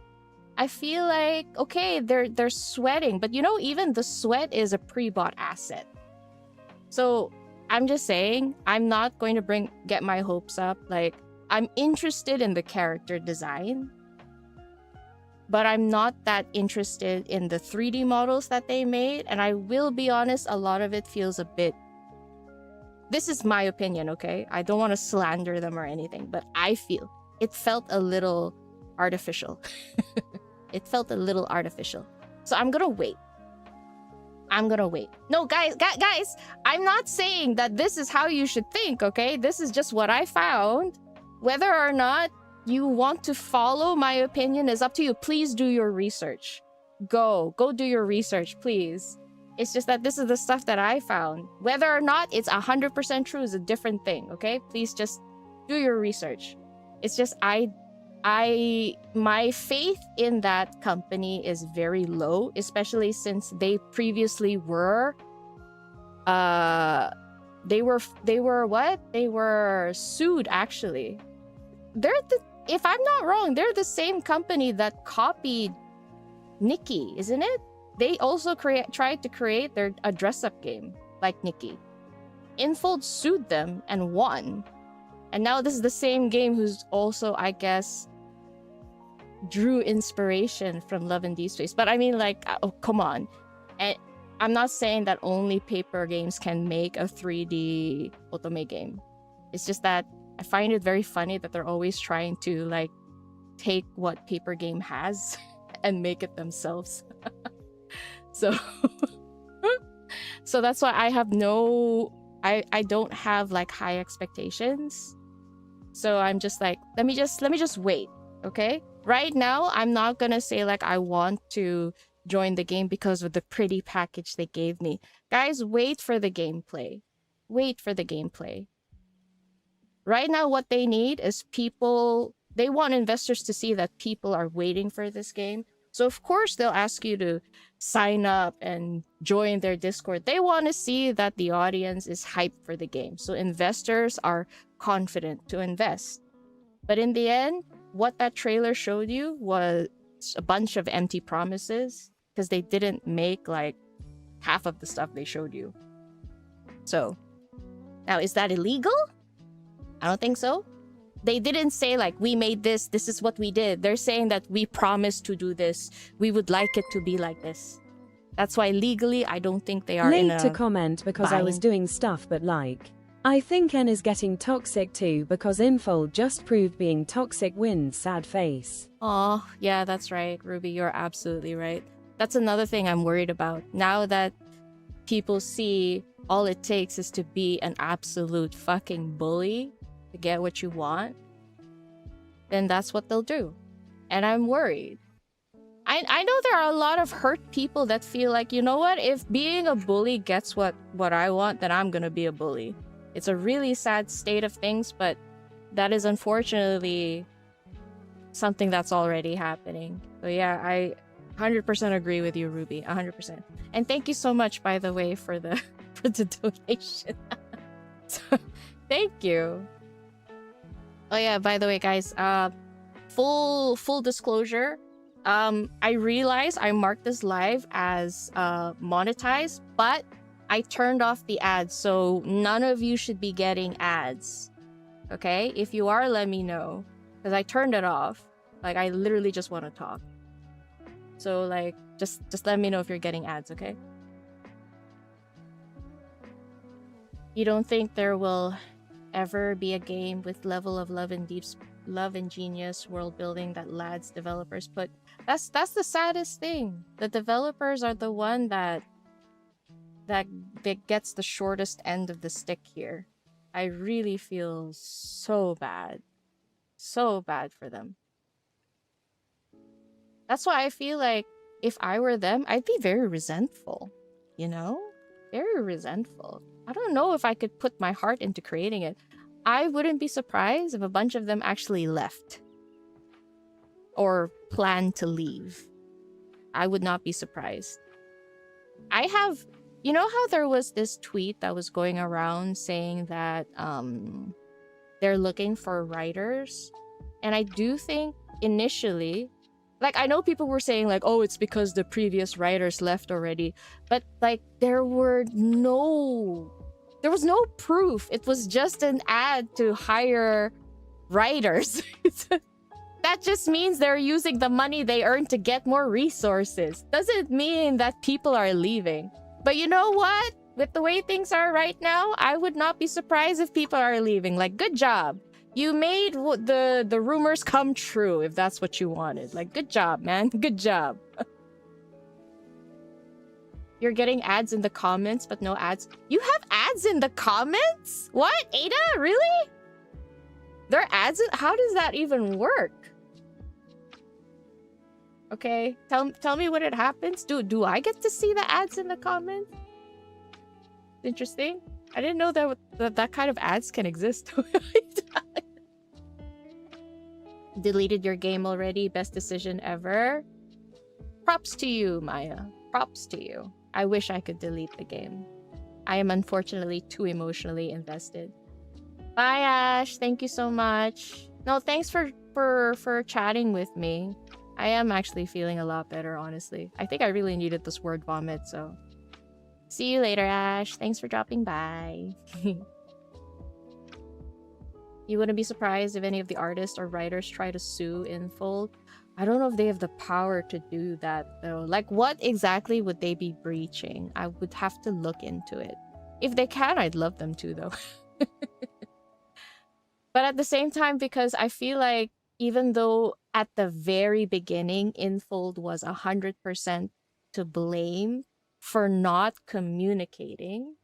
[SPEAKER 1] I feel like, okay, they're sweating, but you know, even the sweat is a pre-bought asset. So I'm just saying, I'm not going to get my hopes up. Like, I'm interested in the character design, but I'm not that interested in the 3D models that they made. And I will be honest, a lot of it feels a bit... This is my opinion, okay? I don't want to slander them or anything, but I feel it felt a little artificial. It felt a little artificial. So I'm gonna wait. No, guys, I'm not saying that this is how you should think, okay? This is just what I found. Whether or not you want to follow my opinion is up to you. Please do your research. Go do your research, please. It's just that this is the stuff that I found. Whether or not it's 100% true is a different thing, okay? Please just do your research. It's just my faith in that company is very low, especially since they previously were they were sued actually. If I'm not wrong, they're the same company that copied Nikki, isn't it? They also tried to create a dress-up game like Nikki. Infold sued them and won. And now this is the same game who's also, I guess, drew inspiration from Love and Deepspace. But I mean, like, oh, come on. And I'm not saying that only paper games can make a 3D otome game. It's just that I find it very funny that they're always trying to, like, take what paper game has and make it themselves. So that's why I have I don't have like high expectations. So I'm just like, let me just wait, okay? Right now, I'm not gonna say like I want to join the game because of the pretty package they gave me. Guys, wait for the gameplay. Wait for the gameplay. Right now, what they need is people. They want investors to see that people are waiting for this game. So of course, they'll ask you to sign up and join their Discord. They want to see that the audience is hyped for the game. So investors are confident to invest. But in the end, what that trailer showed you was a bunch of empty promises because they didn't make like half of the stuff they showed you. So now, is that illegal? I don't think so. They didn't say like, we made this is what we did. They're saying that we promised to do this. We would like it to be like this. That's why legally, I don't think they are
[SPEAKER 2] Late
[SPEAKER 1] in
[SPEAKER 2] to
[SPEAKER 1] a
[SPEAKER 2] comment because I was
[SPEAKER 1] bind.
[SPEAKER 2] doing stuff, but like, I think N is getting toxic too because 𝓏𝓲𝓮𝓻 just proved being toxic wins, sad face.
[SPEAKER 1] Oh, yeah, that's right, Ruby. You're absolutely right. That's another thing I'm worried about. Now that people see all it takes is to be an absolute fucking bully to get what you want, then that's what they'll do. And I'm worried. I know there are a lot of hurt people that feel like, you know what, if being a bully gets what I want, then I'm gonna be a bully. It's a really sad state of things, but that is unfortunately something that's already happening. So yeah, I 100% agree with you, Ruby. 100%. And thank you so much, by the way, for the for the donation. So, thank you. Oh yeah, by the way, guys, full disclosure, I realized I marked this live as monetized, but I turned off the ads, so none of you should be getting ads. Okay? If you are, let me know, because I turned it off. Like, I literally just want to talk. So like, just let me know if you're getting ads, okay? You don't think there will ever be a game with level of love and love and genius world building that lads developers put? That's the saddest thing. The developers are the one that gets the shortest end of the stick here. I really feel so bad for them. That's why I feel like if I were them, I'd be very resentful, you know? Very resentful. I don't know if I could put my heart into creating it. I wouldn't be surprised if a bunch of them actually left or planned to leave. I would not be surprised. I have, you know how there was this tweet that was going around saying that they're looking for writers? And I do think initially, like, I know people were saying like, oh, it's because the previous writers left already. But like, there was no proof. It was just an ad to hire writers. That just means they're using the money they earn to get more resources. Doesn't mean that people are leaving. But you know what? With the way things are right now, I would not be surprised if people are leaving. Like, good job. You made the rumors come true, if that's what you wanted. Like, good job, man. Good job. You're getting ads in the comments, but no ads. You have ads in the comments? What? Ada? Really? There are ads? How does that even work? Okay, tell me when it happens. Do I get to see the ads in the comments? Interesting. I didn't know that kind of ads can exist. Deleted your game already. Best decision ever. Props to you, Maya. Props to you. I wish I could delete the game. I am unfortunately too emotionally invested. Bye, Ash. Thank you so much. No, thanks for chatting with me. I am actually feeling a lot better, honestly. I think I really needed this word vomit, so... See you later, Ash. Thanks for dropping by. You wouldn't be surprised if any of the artists or writers try to sue 𝓏𝓲𝓮𝓻. I don't know if they have the power to do that, though. Like, what exactly would they be breaching? I would have to look into it. If they can, I'd love them to, though. But at the same time, because I feel like even though at the very beginning, 𝓏𝓲𝓮𝓻 was 100% to blame for not communicating,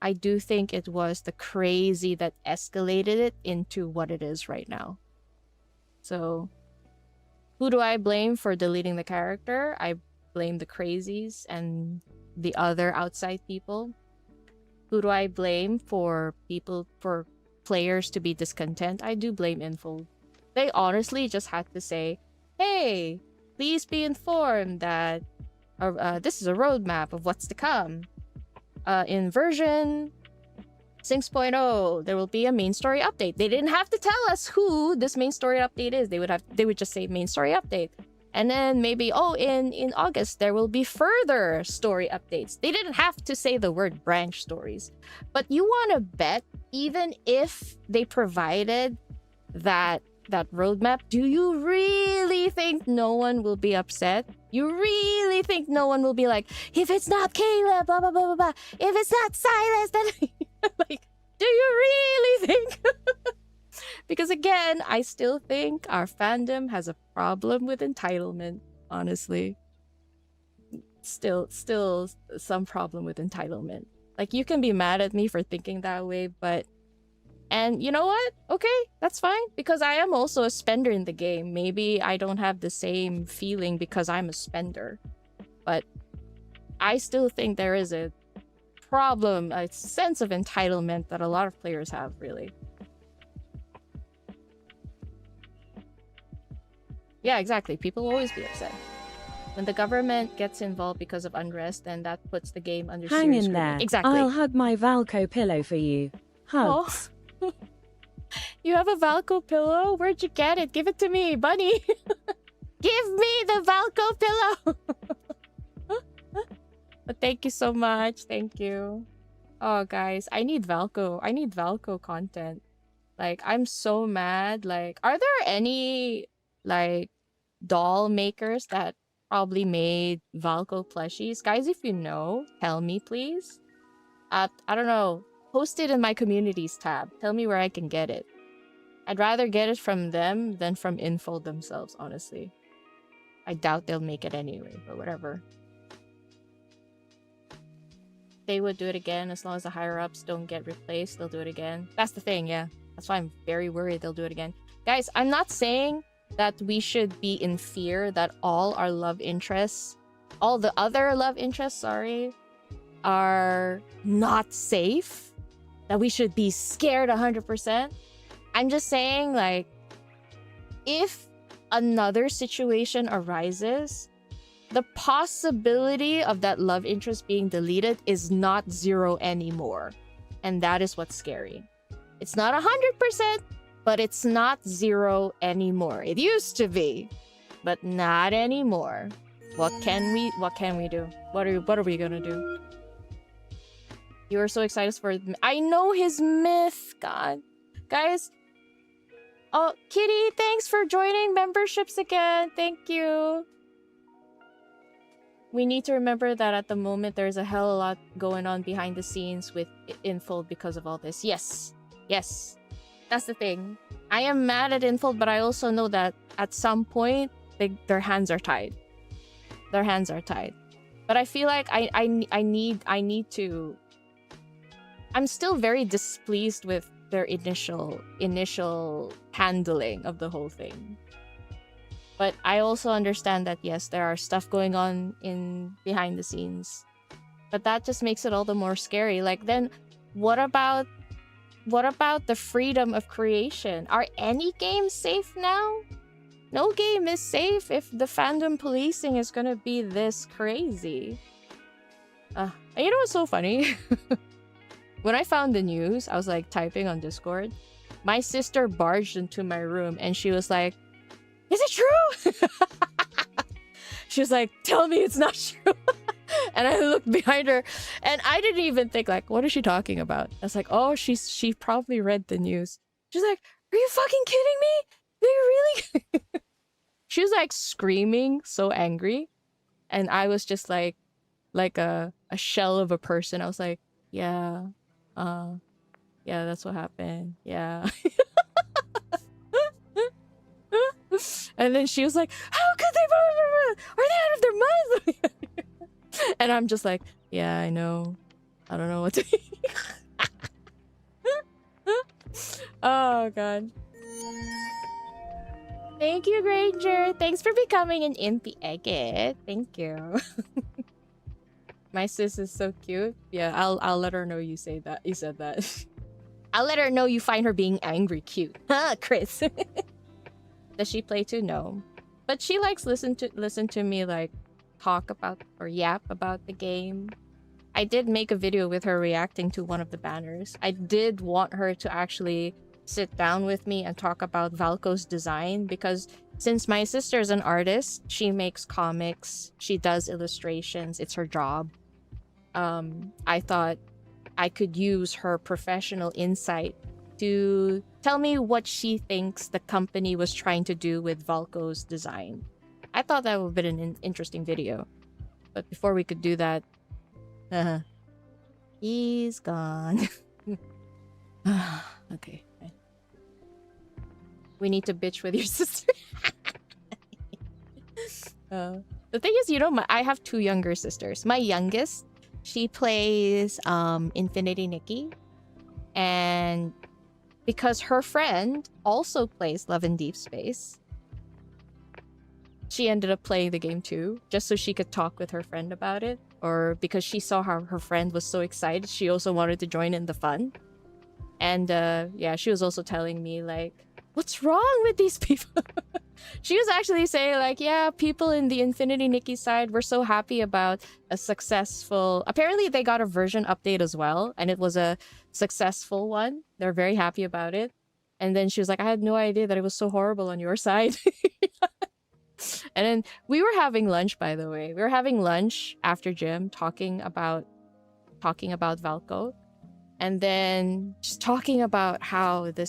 [SPEAKER 1] I do think it was the crazy that escalated it into what it is right now. So, who do I blame for deleting the character? I blame the crazies and the other outside people. Who do I blame for players to be discontent? I do blame 𝓏𝓲𝓮𝓻. They honestly just had to say, hey, please be informed that this is a roadmap of what's to come. In version 6.0, there will be a main story update. They didn't have to tell us who this main story update is. They would just say main story update. And then maybe, oh, in August, there will be further story updates. They didn't have to say the word branch stories. But you want to bet, even if they provided that roadmap, do you really think no one will be upset? You really think no one will be like, if it's not Caleb, blah, blah, blah, blah, blah. If it's not Silas, then... like, do you really think? Because again, I still think our fandom has a problem with entitlement, honestly. Still some problem with entitlement. Like, you can be mad at me for thinking that way, but... And you know what? Okay, that's fine. Because I am also a spender in the game. Maybe I don't have the same feeling because I'm a spender. But I still think there is a problem, a sense of entitlement that a lot of players have, really. Yeah, exactly. People will always be upset. When the government gets involved because of unrest, then that puts the game under
[SPEAKER 2] Hang
[SPEAKER 1] serious
[SPEAKER 2] in
[SPEAKER 1] scrutiny.
[SPEAKER 2] there.
[SPEAKER 1] Exactly.
[SPEAKER 2] I'll hug my Valco pillow for you. Hugs.
[SPEAKER 1] Oh. You have a Valco pillow? Where'd you get it? Give it to me, bunny. Give me the Valco pillow. But thank you so much. Thank you. Oh, guys, I need Valco. I need Valco content. Like, I'm so mad. Like, are there any, like, doll makers that probably made Valco plushies? Guys, if you know, tell me, please. I don't know. Post it in my communities tab. Tell me where I can get it. I'd rather get it from them than from Info themselves, honestly. I doubt they'll make it anyway, but whatever. They would do it again as long as the higher-ups don't get replaced. They'll do it again. That's the thing, yeah. That's why I'm very worried they'll do it again. Guys, I'm not saying that we should be in fear that all our love interests, all the other love interests, sorry, are not safe. That we should be scared 100%. I'm just saying, like, if another situation arises, the possibility of that love interest being deleted is not 0 anymore. And that is what's scary. It's not 100%, but it's not 0 anymore. It used to be, but not anymore. What can we do? What are we gonna do? You were so excited for... I know his myth, God. Guys. Oh, Kitty, thanks for joining memberships again. Thank you. We need to remember that at the moment, there's a hell of a lot going on behind the scenes with Infold because of all this. Yes. Yes. That's the thing. I am mad at Infold, but I also know that at some point, their hands are tied. Their hands are tied. But I feel like I need to... I'm still very displeased with their initial handling of the whole thing. But I also understand that, yes, there are stuff going on behind the scenes. But that just makes it all the more scary. Like, then what about the freedom of creation? Are any games safe now? No game is safe if the fandom policing is gonna be this crazy. And you know what's so funny? When I found the news, I was like typing on Discord. My sister barged into my room and she was like, "Is it true?" She was like, "Tell me it's not true." And I looked behind her and I didn't even think, like, what is she talking about? I was like, oh, she probably read the news. She's like, "Are you fucking kidding me? Do you really?" She was like screaming, so angry. And I was just like a shell of a person. I was like, yeah, that's what happened. Yeah. And then she was like, "How could they? Are they out of their minds?" And I'm just like, yeah, I know. I don't know what to... Oh, God. Thank you, Granger. Thanks for becoming an impy egget. Thank you. My sis is so cute. Yeah, I'll let her know you say that. You said that. I'll let her know you find her being angry cute. Huh, Chris? Does she play too? No. But she likes listen to me, like, talk about or yap about the game. I did make a video with her reacting to one of the banners. I did want her to actually sit down with me and talk about Valco's design, because since my sister's an artist, she makes comics, she does illustrations, it's her job. I thought I could use her professional insight to tell me what she thinks the company was trying to do with Valco's design. I thought that would have been an interesting video. But before we could do that, he's gone. Okay. We need to bitch with your sister. The thing is, you know, I have 2 younger sisters. My youngest, she plays Infinity Nikki. And because her friend also plays Love in Deepspace, she ended up playing the game too, just so she could talk with her friend about it. Or because she saw how her friend was so excited, she also wanted to join in the fun. And yeah, she was also telling me, like, what's wrong with these people? She was actually saying, like, yeah, people in the Infinity Nikki side were so happy about a successful... Apparently, they got a version update as well, and it was a successful one. They're very happy about it. And then she was like, I had no idea that it was so horrible on your side. And then we were having lunch, by the way. We were having lunch after gym, talking about 𝓥𝓲𝓮𝓻. And then just talking about how the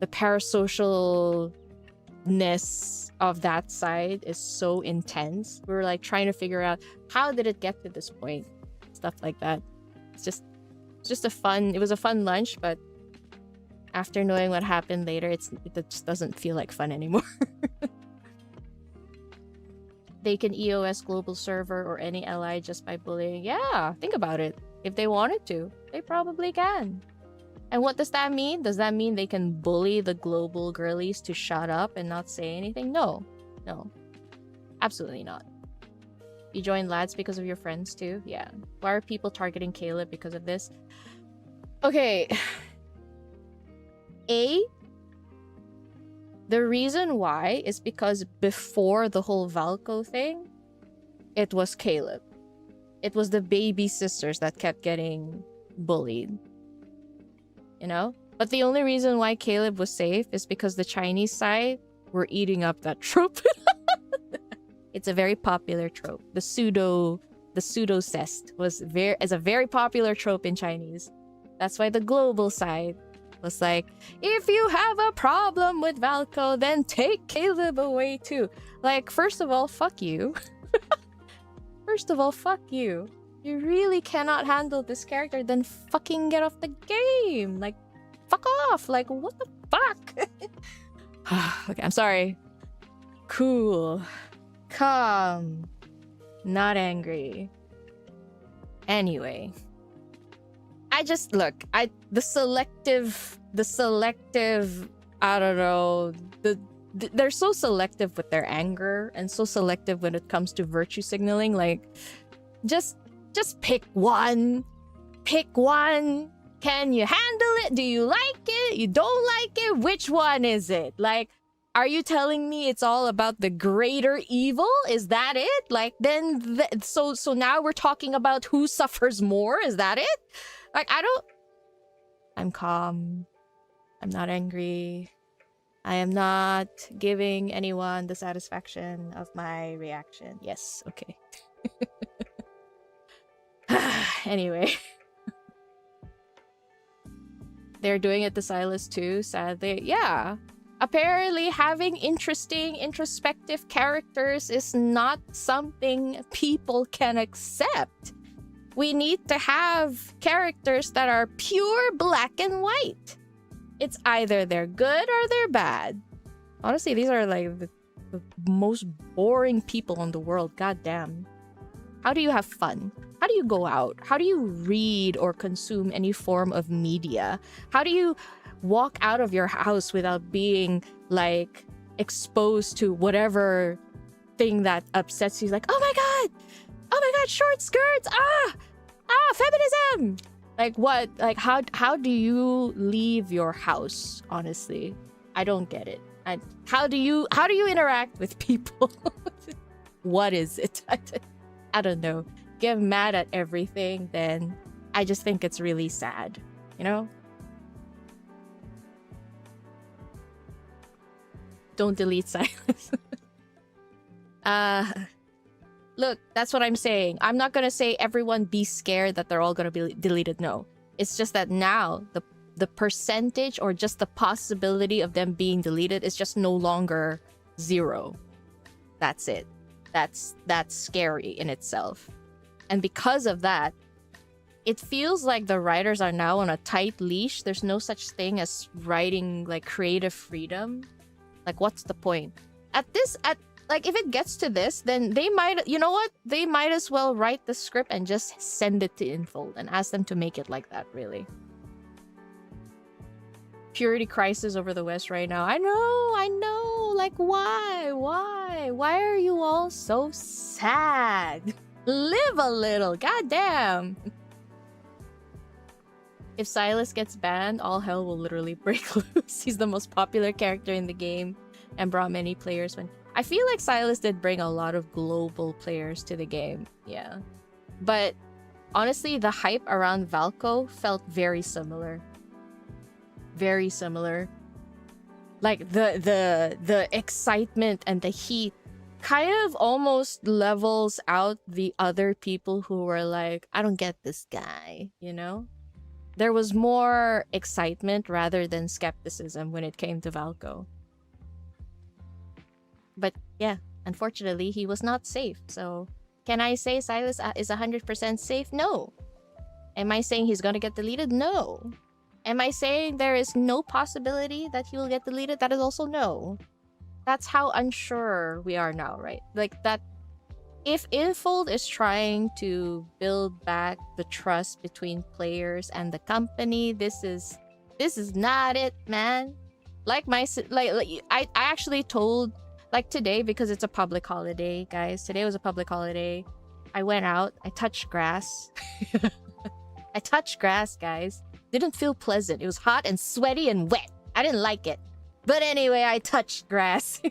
[SPEAKER 1] parasocialness of that side is so intense. We were like trying to figure out, how did it get to this point? Stuff like that. It's just it was a fun lunch, but after knowing what happened later, it just doesn't feel like fun anymore. They can EOS global server or any ally just by bullying. Yeah, think about it. If they wanted to, they probably can. And what does that mean? Does that mean they can bully the global girlies to shut up and not say anything? No. No. Absolutely not. You join lads because of your friends too? Yeah. Why are people targeting Caleb because of this? Okay. The reason why is because before the whole 𝓥𝓲 thing, it was Caleb. It was the baby sisters that kept getting bullied. You know? But the only reason why Caleb was safe is because the Chinese side were eating up that trope. It's a very popular trope. The pseudo-cest is a very popular trope in Chinese. That's why the global side was like, if you have a problem with 𝓥𝓲, then take Caleb away too. Like, first of all, fuck you. First of all, fuck you. You really cannot handle this character, then fucking get off the game. Like, fuck off. Like, what the fuck? Okay, I'm sorry. Cool. Calm. Not angry. Anyway. The selective, I don't know, they're so selective with their anger and so selective when it comes to virtue signaling. Like, just pick one. Pick one. Can you handle it? Do you like it? You don't like it? Which one is it? Like, are you telling me it's all about the greater evil? Is that it? Like, then, so now we're talking about who suffers more? Is that it? Like, I'm calm. I'm not angry. I am not giving anyone the satisfaction of my reaction. Yes, okay. Anyway. They're doing it to Silas too, sadly. Yeah. Apparently, having interesting, introspective characters is not something people can accept. We need to have characters that are pure black and white. It's either they're good or they're bad. Honestly, these are like the most boring people in the world. Goddamn. How do you have fun? How do you go out? How do you read or consume any form of media? How do you walk out of your house without being like exposed to whatever thing that upsets you? Like, oh my god, short skirts, feminism. Like, what? Like, how do you leave your house? Honestly, I don't get it. How do you interact with people? What is it? I don't know. Get mad at everything, then I just think it's really sad, you know? Don't delete Silas. Look, that's what I'm saying. I'm not gonna say everyone be scared that they're all gonna be deleted. No. It's just that now, the percentage or just the possibility of them being deleted is just no longer 0. That's it. That's scary in itself. And because of that, it feels like the writers are now on a tight leash. There's no such thing as writing like creative freedom. Like, what's the point? Like, if it gets to this, then they might, you know what? They might as well write the script and just send it to Infold and ask them to make it like that, really. Purity crisis over the West right now. I know. Like, why? Why are you all so sad? Live a little, goddamn. If Silas gets banned, all hell will literally break loose. He's the most popular character in the game and brought many players when... I feel like Silas did bring a lot of global players to the game, yeah. But honestly, the hype around 𝓥𝓲 felt very similar. Very similar. Like the excitement and the heat kind of almost levels out the other people who were like, I don't get this guy, you know? There was more excitement rather than skepticism when it came to 𝓥𝓲. But yeah, unfortunately, he was not safe. So can I say Silas is 100% safe? No. Am I saying he's gonna get deleted? No. Am I saying there is no possibility that he will get deleted? That is also no. That's how unsure we are now, right? Like that, if Infold is trying to build back the trust between players and the company, this is not it, man. Like I actually told, like today, because it's a public holiday, guys. Today was a public holiday. I went out. I touched grass. I touched grass, guys. Didn't feel pleasant. It was hot and sweaty and wet. I didn't like it. But anyway, I touched grass.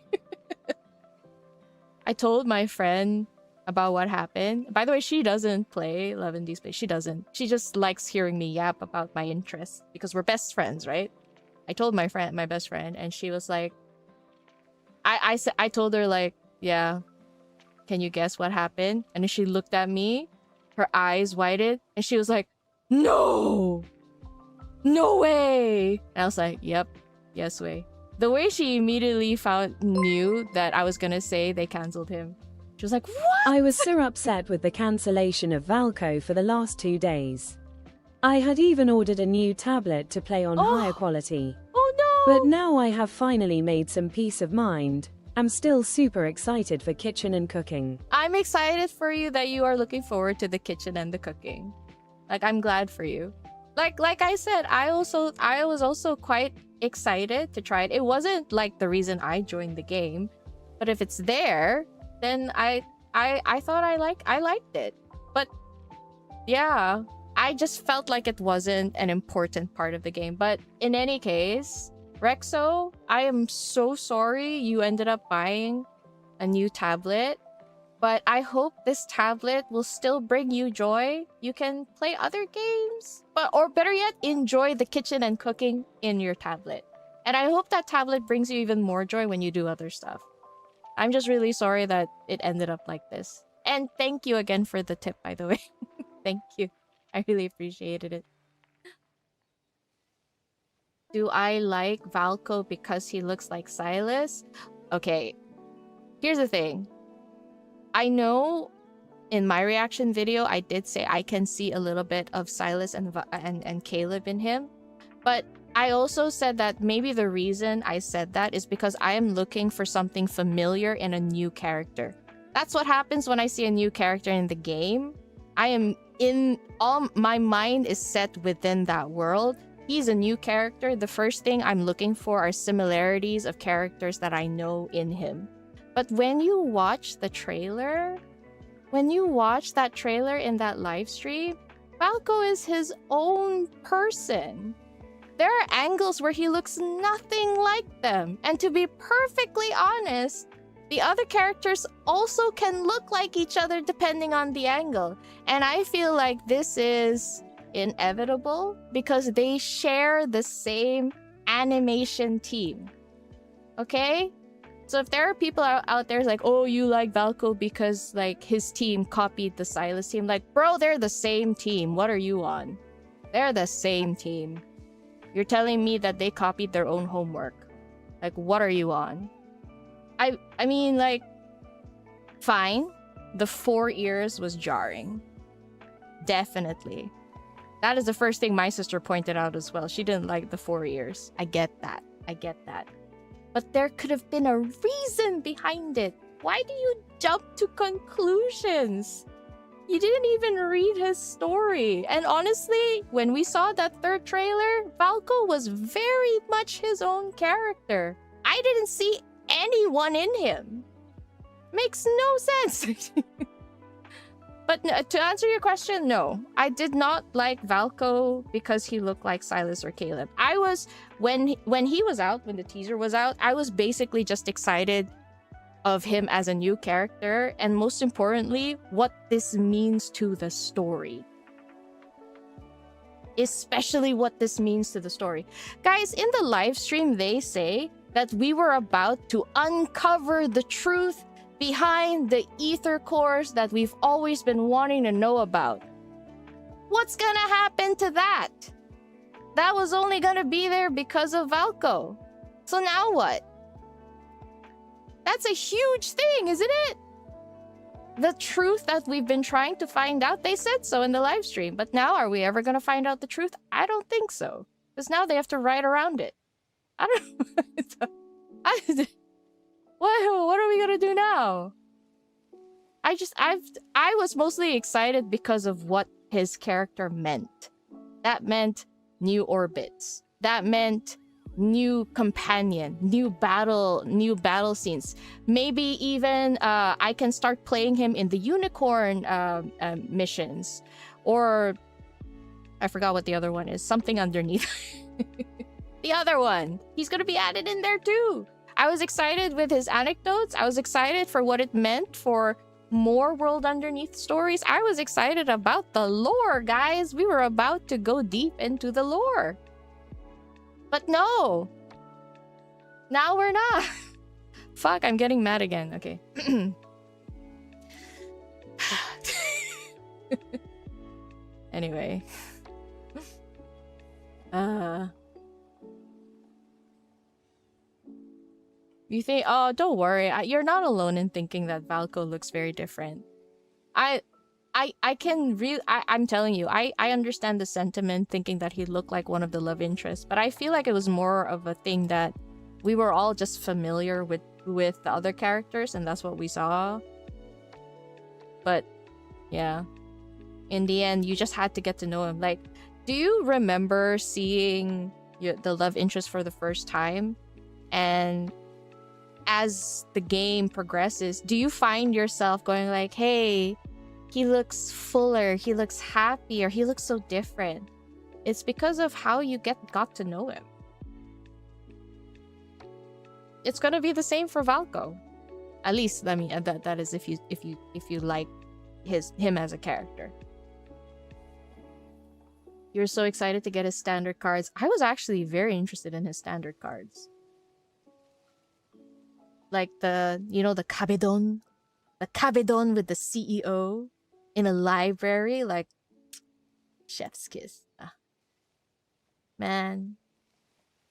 [SPEAKER 1] I told my friend about what happened. By the way, she doesn't play Love and Deepspace. She doesn't. She just likes hearing me yap about my interests because we're best friends, right? I told my best friend, and she was like, I told her like, yeah, can you guess what happened? And then she looked at me, her eyes widened, and she was like, no way. And I was like, yep, yes way. The way she immediately knew that I was gonna say they cancelled him. She was like, what?
[SPEAKER 2] I was so upset with the cancellation of 𝓥𝓲 for the last 2 days. I had even ordered a new tablet to play on higher quality.
[SPEAKER 1] Oh no!
[SPEAKER 2] But now I have finally made some peace of mind. I'm still super excited for kitchen and cooking.
[SPEAKER 1] I'm excited for you that you are looking forward to the kitchen and the cooking. Like, I'm glad for you. Like I said, I was also quite excited to try it. It wasn't like the reason I joined the game, but if it's there, then I thought I liked it. But yeah, I just felt like it wasn't an important part of the game. But in any case, 𝓥𝓲, I am so sorry you ended up buying a new tablet. But I hope this tablet will still bring you joy. You can play other games, or better yet, enjoy the kitchen and cooking in your tablet. And I hope that tablet brings you even more joy when you do other stuff. I'm just really sorry that it ended up like this. And thank you again for the tip, by the way. Thank you. I really appreciated it. Do I like 𝓥𝓲 because he looks like Silas? Okay, here's the thing. I know in my reaction video, I did say I can see a little bit of Silas and Caleb in him. But I also said that maybe the reason I said that is because I am looking for something familiar in a new character. That's what happens when I see a new character in the game. My mind is set within that world. He's a new character. The first thing I'm looking for are similarities of characters that I know in him. But when you watch the trailer, when you watch that trailer in that live stream, 𝓥𝓲 is his own person. There are angles where he looks nothing like them. And to be perfectly honest, the other characters also can look like each other depending on the angle. And I feel like this is inevitable because they share the same animation team. Okay? So if there are people out there like, oh, you like 𝓥𝓲 because like his team copied the Silas team, like, bro, they're the same team. What are you on? They're the same team. You're telling me that they copied their own homework. Like, what are you on? I mean, like, Fine. The 4 ears was jarring. Definitely. That is the first thing my sister pointed out as well. She didn't like the 4 ears. I get that. I get that. But there could have been a reason behind it. Why do you jump to conclusions? You didn't even read his story. And honestly, when we saw that 3rd trailer, 𝓥𝓏 was very much his own character. I didn't see anyone in him. Makes no sense. But to answer your question, no. I did not like 𝓥𝓏 because he looked like Silas or Caleb. I was, when he was out, when the teaser was out, I was basically just excited of him as a new character, and most importantly, what this means to the story. Especially what this means to the story. Guys, in the live stream, they say that we were about to uncover the truth behind the ether cores that we've always been wanting to know about. What's gonna happen to that? That was only gonna be there because of 𝓥𝓏. So now what? That's a huge thing, isn't it? The truth that we've been trying to find out, they said so in the live stream. But now, are we ever gonna find out the truth? I don't think so. Because now they have to write around it. I don't know. What are we gonna do now? I was mostly excited because of what his character meant. That meant new orbits. That meant new companion, new battle scenes. Maybe even I can start playing him in the unicorn missions, or I forgot what the other one is. Something underneath. The other one. He's gonna be added in there too. I was excited with his anecdotes. I was excited for what it meant for more World Underneath stories. I was excited about the lore, guys. We were about to go deep into the lore. But no. Now we're not. Fuck, I'm getting mad again. Okay. Anyway. You think, oh, don't worry. You're not alone in thinking that 𝓥𝓏 looks very different. I'm telling you, I understand the sentiment thinking that he looked like one of the love interests, but I feel like it was more of a thing that we were all just familiar with the other characters, and that's what we saw. But yeah, in the end, you just had to get to know him. Like, do you remember seeing the love interest for the first time? And as the game progresses, do you find yourself going like, hey, he looks fuller, he looks happier, he looks so different? It's because of how you got to know him. It's gonna be the same for 𝓥𝓏. At least, I mean, that is if you like him as a character. You're so excited to get his standard cards. I was actually very interested in his standard cards. Like the 𝓥𝓲𝓮𝓀. The 𝓥𝓲𝓮 with the CEO in a library, like chef's kiss. Man,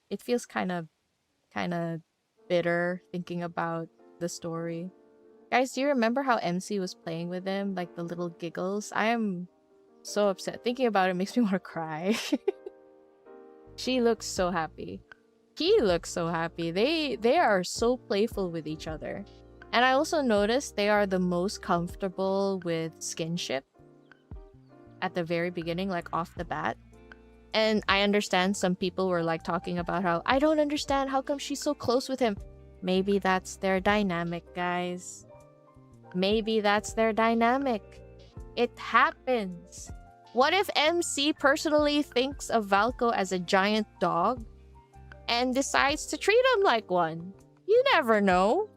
[SPEAKER 1] it feels kind of bitter thinking about the story. Guys, do you remember how MC was playing with him, like the little giggles? I am so upset. Thinking about it makes me want to cry. She looks so happy. He looks so happy. They are so playful with each other. And I also noticed they are the most comfortable with skinship at the very beginning, like off the bat. And I understand some people were like talking about how, I don't understand, how come she's so close with him? Maybe that's their dynamic, guys. Maybe that's their dynamic. It happens. What if MC personally thinks of 𝓥𝓏 as a giant dog and decides to treat him like one? You never know.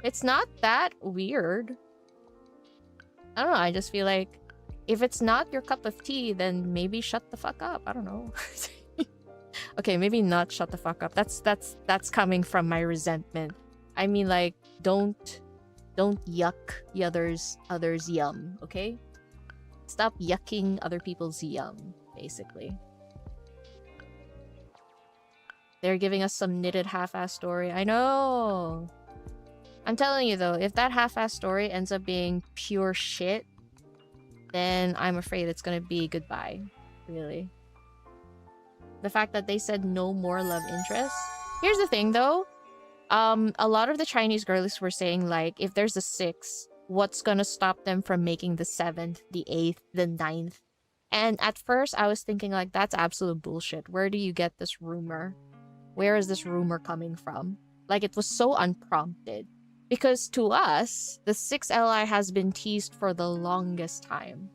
[SPEAKER 1] It's not that weird. I don't know, I just feel like if it's not your cup of tea, then maybe shut the fuck up. I don't know. Okay, maybe not shut the fuck up. That's coming from my resentment. I mean, like, don't yuck the others yum, okay? Stop yucking other people's yum, basically. They're giving us some knitted half-ass story. I know. I'm telling you though, if that half-ass story ends up being pure shit, then I'm afraid it's gonna be goodbye. Really. The fact that they said no more love interest. Here's the thing though. A lot of the Chinese girlies were saying like, if there's a 6, what's gonna stop them from making the 7th, the 8th, the 9th? And at first I was thinking like, that's absolute bullshit. Where do you get this rumor? Where is this rumor coming from? Like, it was so unprompted. Because to us, the 6 Li has been teased for the longest time.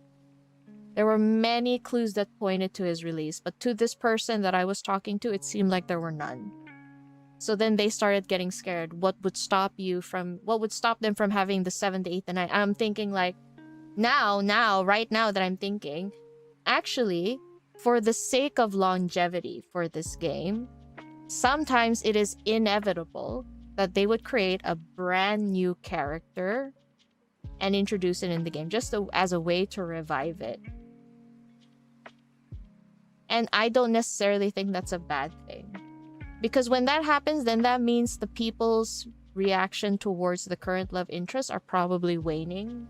[SPEAKER 1] There were many clues that pointed to his release, but to this person that I was talking to, it seemed like there were none. So then they started getting scared. What would stop them from having the 7th, 8th, and 9th? I'm thinking like, right now that I'm thinking, actually, for the sake of longevity for this game, sometimes it is inevitable that they would create a brand new character and introduce it in the game, just as a way to revive it. And I don't necessarily think that's a bad thing. Because when that happens, then that means the people's reaction towards the current love interests are probably waning.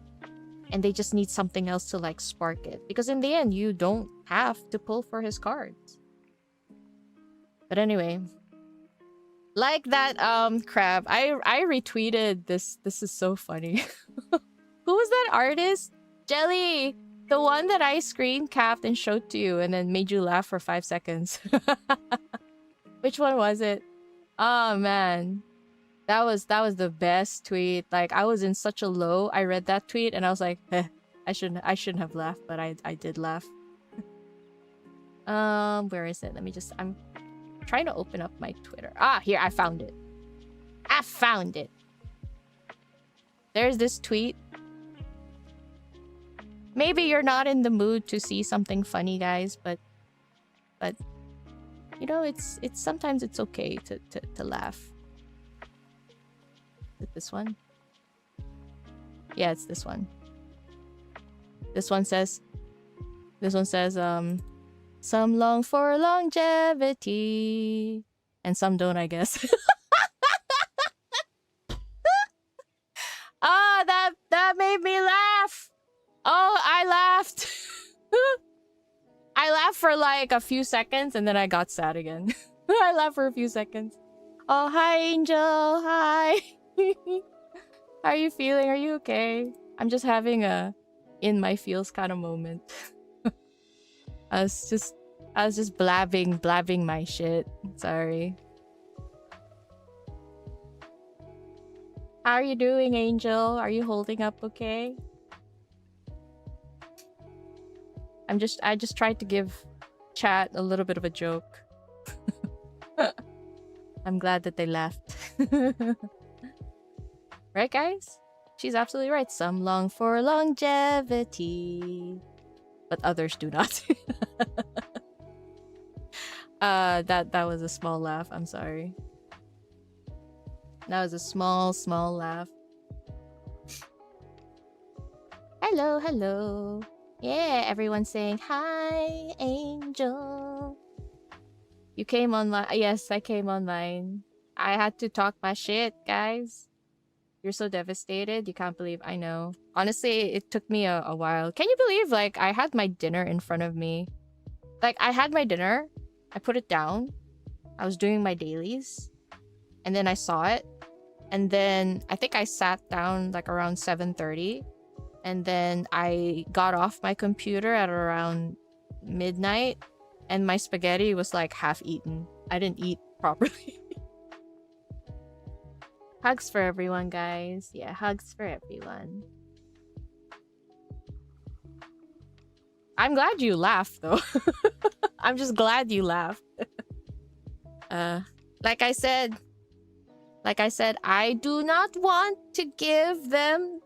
[SPEAKER 1] And they just need something else to like spark it. Because in the end, you don't have to pull for his cards. But anyway, like that crab, I retweeted this. This is so funny. Who was that artist? Jelly, the one that I screen capped and showed to you and then made you laugh for 5 seconds. Which one was it? Oh man, that was the best tweet. Like, I was in such a low. I read that tweet and I was like, I shouldn't have laughed, but I did laugh. Where is it? I'm trying to open up my Twitter. Ah, here, I found it. I found it. There's this tweet. Maybe you're not in the mood to see something funny, guys, but you know, it's sometimes it's okay to laugh. Is it this one? Yeah, it's this one. This one says, some long for longevity. And some don't, I guess. Ah, that made me laugh. Oh, I laughed. I laughed for like a few seconds and then I got sad again. I laughed for a few seconds. Oh, hi, Angel. Hi. How are you feeling? Are you okay? I'm just having a in my feels kind of moment. I was just blabbing my shit. Sorry. How are you doing, Angel? Are you holding up okay? I just tried to give chat a little bit of a joke. I'm glad that they left. Right, guys? She's absolutely right. Some long for longevity, but others do not. That was a small laugh. I'm sorry. That was a small laugh. Hello, hello. Yeah, everyone's saying hi, Angel. You came online. Yes, I came online. I had to talk my shit, guys. You're so devastated. You can't believe. I know. Honestly, it took me a while. Can you believe, like, I had my dinner in front of me? Like, I had my dinner. I put it down. I was doing my dailies. And then I saw it. And then I think I sat down like around 7:30. And then I got off my computer at around midnight. And my spaghetti was like half eaten. I didn't eat properly. Hugs for everyone, guys. Yeah, hugs for everyone. I'm glad you laughed, though. I'm just glad you laughed. Like I said, I do not want to give them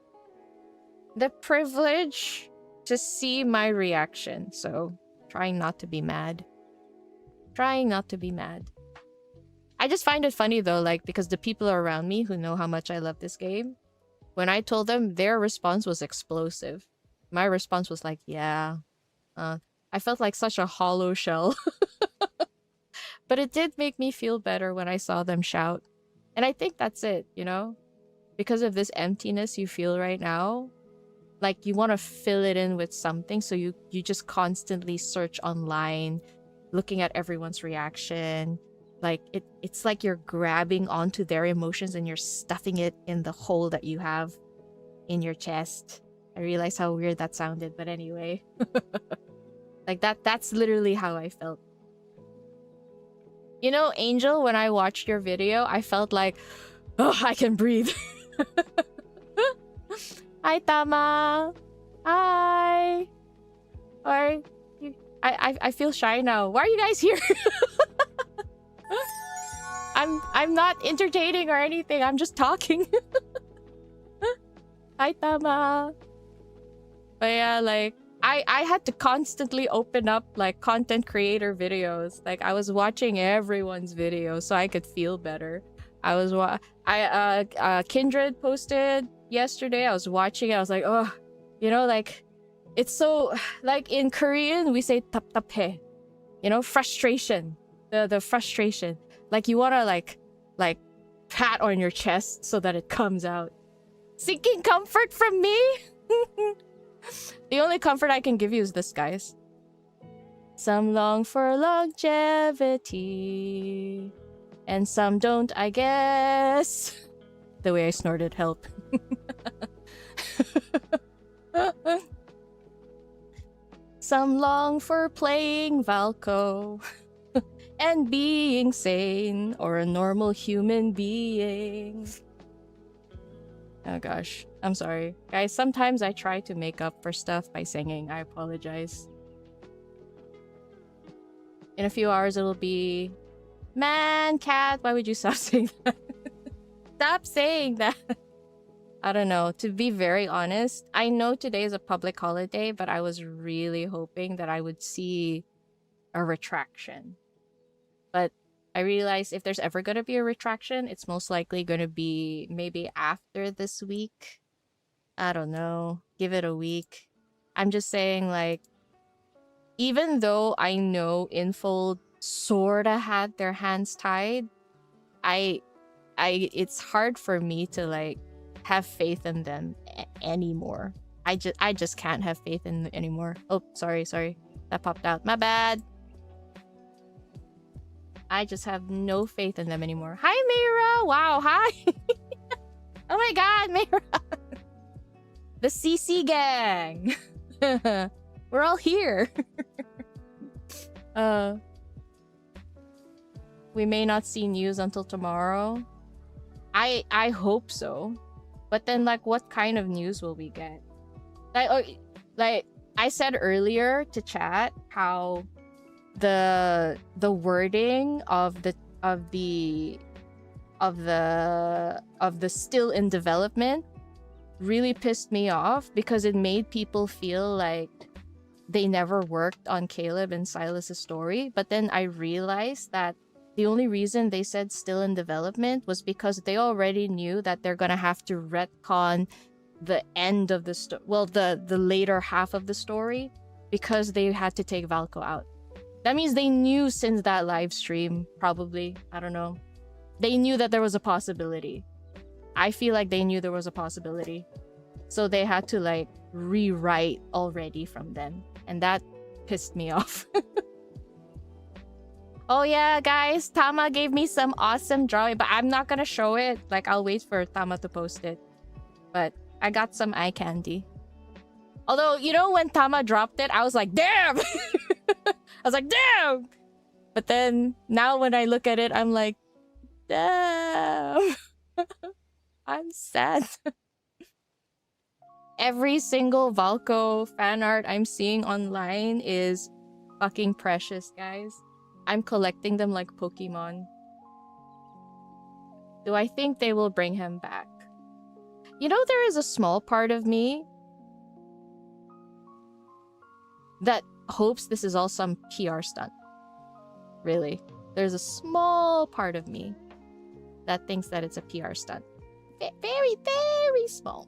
[SPEAKER 1] the privilege to see my reaction. So, trying not to be mad. Trying not to be mad. I just find it funny though, like, because the people around me who know how much I love this game, when I told them, their response was explosive. My response was like, yeah. I felt like such a hollow shell. But it did make me feel better when I saw them shout. And I think that's it, you know? because of this emptiness you feel right now, like you want to fill it in with something, so you just constantly search online, looking at everyone's reaction. Like it's like you're grabbing onto their emotions and you're stuffing it in the hole that you have in your chest. I realize how weird that sounded, but anyway. Like that's literally how I felt. You know, Angel, when I watched your video, I felt like, oh, I can breathe. Hi, Tama. Hi. Or I feel shy now. Why are you guys here? I'm not entertaining or anything. I'm just talking. Hi, Tama. But yeah, like I had to constantly open up like content creator videos. Like I was watching everyone's videos so I could feel better. I was Kindred posted yesterday. I was watching it. I was like, oh, you know, like it's so, like in Korean we say taptape. You know, frustration. The frustration. Like you wanna like pat on your chest so that it comes out. Seeking comfort from me? The only comfort I can give you is this, guys. Some long for longevity, and some don't, I guess. The way I snorted helped. Some long for playing 𝓥𝓲𝓮𝓲 and being sane, or a normal human being. Oh gosh, I'm sorry. Guys, sometimes I try to make up for stuff by singing. I apologize. In a few hours it'll be... Man, cat, why would you stop saying that? Stop saying that! I don't know. To be very honest, I know today is a public holiday, but I was really hoping that I would see a retraction. But I realized if there's ever going to be a retraction, it's most likely going to be maybe after this week. I don't know. Give it a week. I'm just saying, like, even though I know Infold sorta had their hands tied, it's hard for me to like have faith in them anymore. I just can't have faith in them anymore. Oh, sorry. That popped out. My bad. I just have no faith in them anymore. Hi, Mayra! Wow, hi! Oh my god, Mayra! The CC gang! We're all here! We may not see news until tomorrow. I hope so. But then, like, what kind of news will we get? Like I said earlier to chat how the wording of the still in development really pissed me off, because it made people feel like they never worked on Caleb and Silas's story. But then I realized that the only reason they said still in development was because they already knew that they're gonna have to retcon the end of the story, well, the later half of the story, because they had to take 𝓥𝓲 out. That means they knew since that live stream, probably. I don't know. They knew that there was a possibility. I feel like they knew there was a possibility. So they had to, like, rewrite already from then. And that pissed me off. Oh yeah, guys, Tama gave me some awesome drawing, but I'm not gonna show it. Like, I'll wait for Tama to post it. But I got some eye candy. Although, you know, when Tama dropped it, I was like, damn! I was like, damn! But then, now when I look at it, I'm like, damn! I'm sad. Every single 𝓥𝓲 fan art I'm seeing online is fucking precious, guys. I'm collecting them like Pokemon. Do I think they will bring him back? You know, there is a small part of me that hopes this is all some PR stunt. Really. There's a small part of me that thinks that it's a PR stunt. Very, very small.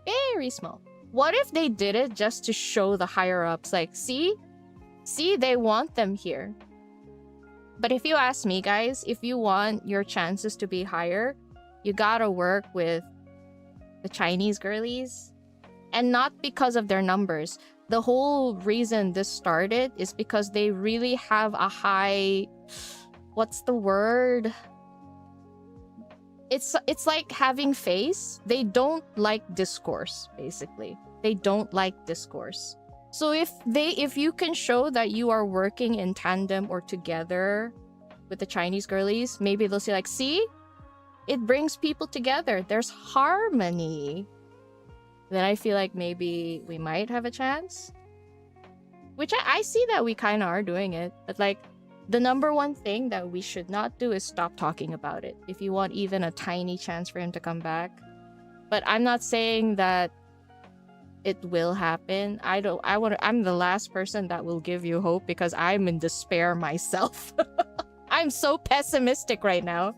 [SPEAKER 1] Very small. What if they did it just to show the higher-ups, like, see? See, they want them here. But if you ask me, guys, if you want your chances to be higher, you gotta work with the Chinese girlies. And not because of their numbers. The whole reason this started is because they really have a high... What's the word? It's like having face. They don't like discourse, basically. They don't like discourse. So if you can show that you are working in tandem or together with the Chinese girlies, maybe they'll say like, see? It brings people together. There's harmony. Then I feel like maybe we might have a chance. Which I see that we kind of are doing it. But like, the number one thing that we should not do is stop talking about it. If you want even a tiny chance for him to come back. But I'm not saying that it will happen. I'm the last person that will give you hope because I'm in despair myself. I'm so pessimistic right now.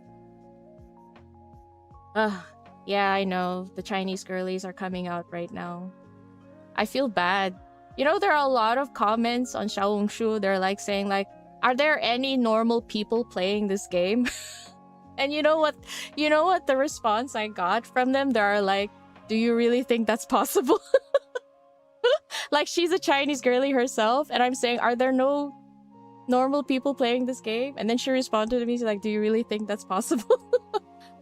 [SPEAKER 1] Yeah, I know. The Chinese girlies are coming out right now. I feel bad. You know, there are a lot of comments on 𝓥𝓮𝓻. They're like saying like, are there any normal people playing this game? And you know what? You know what the response I got from them? They are like, do you really think that's possible? Like she's a Chinese girly herself. And I'm saying, are there no normal people playing this game? And then she responded to me, she's like, do you really think that's possible?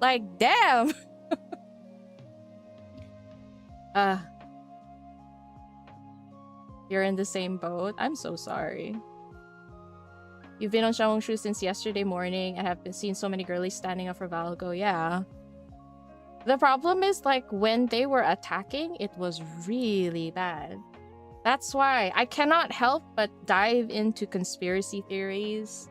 [SPEAKER 1] Like, damn! You're in the same boat? I'm so sorry. You've been on 𝓥𝓮𝓻 since yesterday morning and have been seeing so many girlies standing up for 𝓥𝓲𝓮𝓻. Yeah. The problem is, like, when they were attacking, it was really bad. That's why I cannot help but dive into conspiracy theories,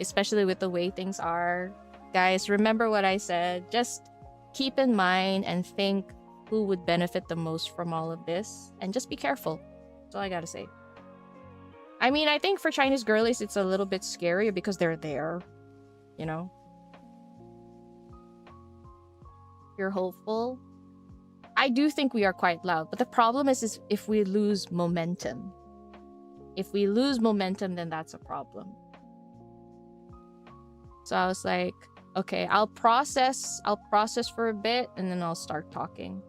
[SPEAKER 1] especially with the way things are. Guys, remember what I said. Just keep in mind and think who would benefit the most from all of this. And just be careful. That's all I gotta say. I mean, I think for Chinese girlies, it's a little bit scarier because they're there. You know? You're hopeful. I do think we are quite loud. But the problem is if we lose momentum. If we lose momentum, then that's a problem. So I was like, okay, I'll process for a bit and then I'll start talking.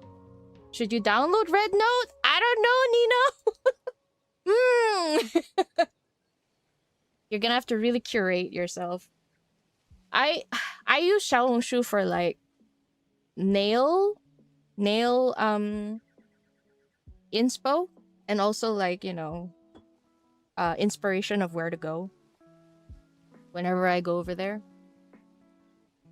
[SPEAKER 1] Should you download Red Note? I don't know, Nino. You're gonna have to really curate yourself. I use 𝓥𝓮𝓻 for like nail inspo and also like, you know, inspiration of where to go whenever I go over there.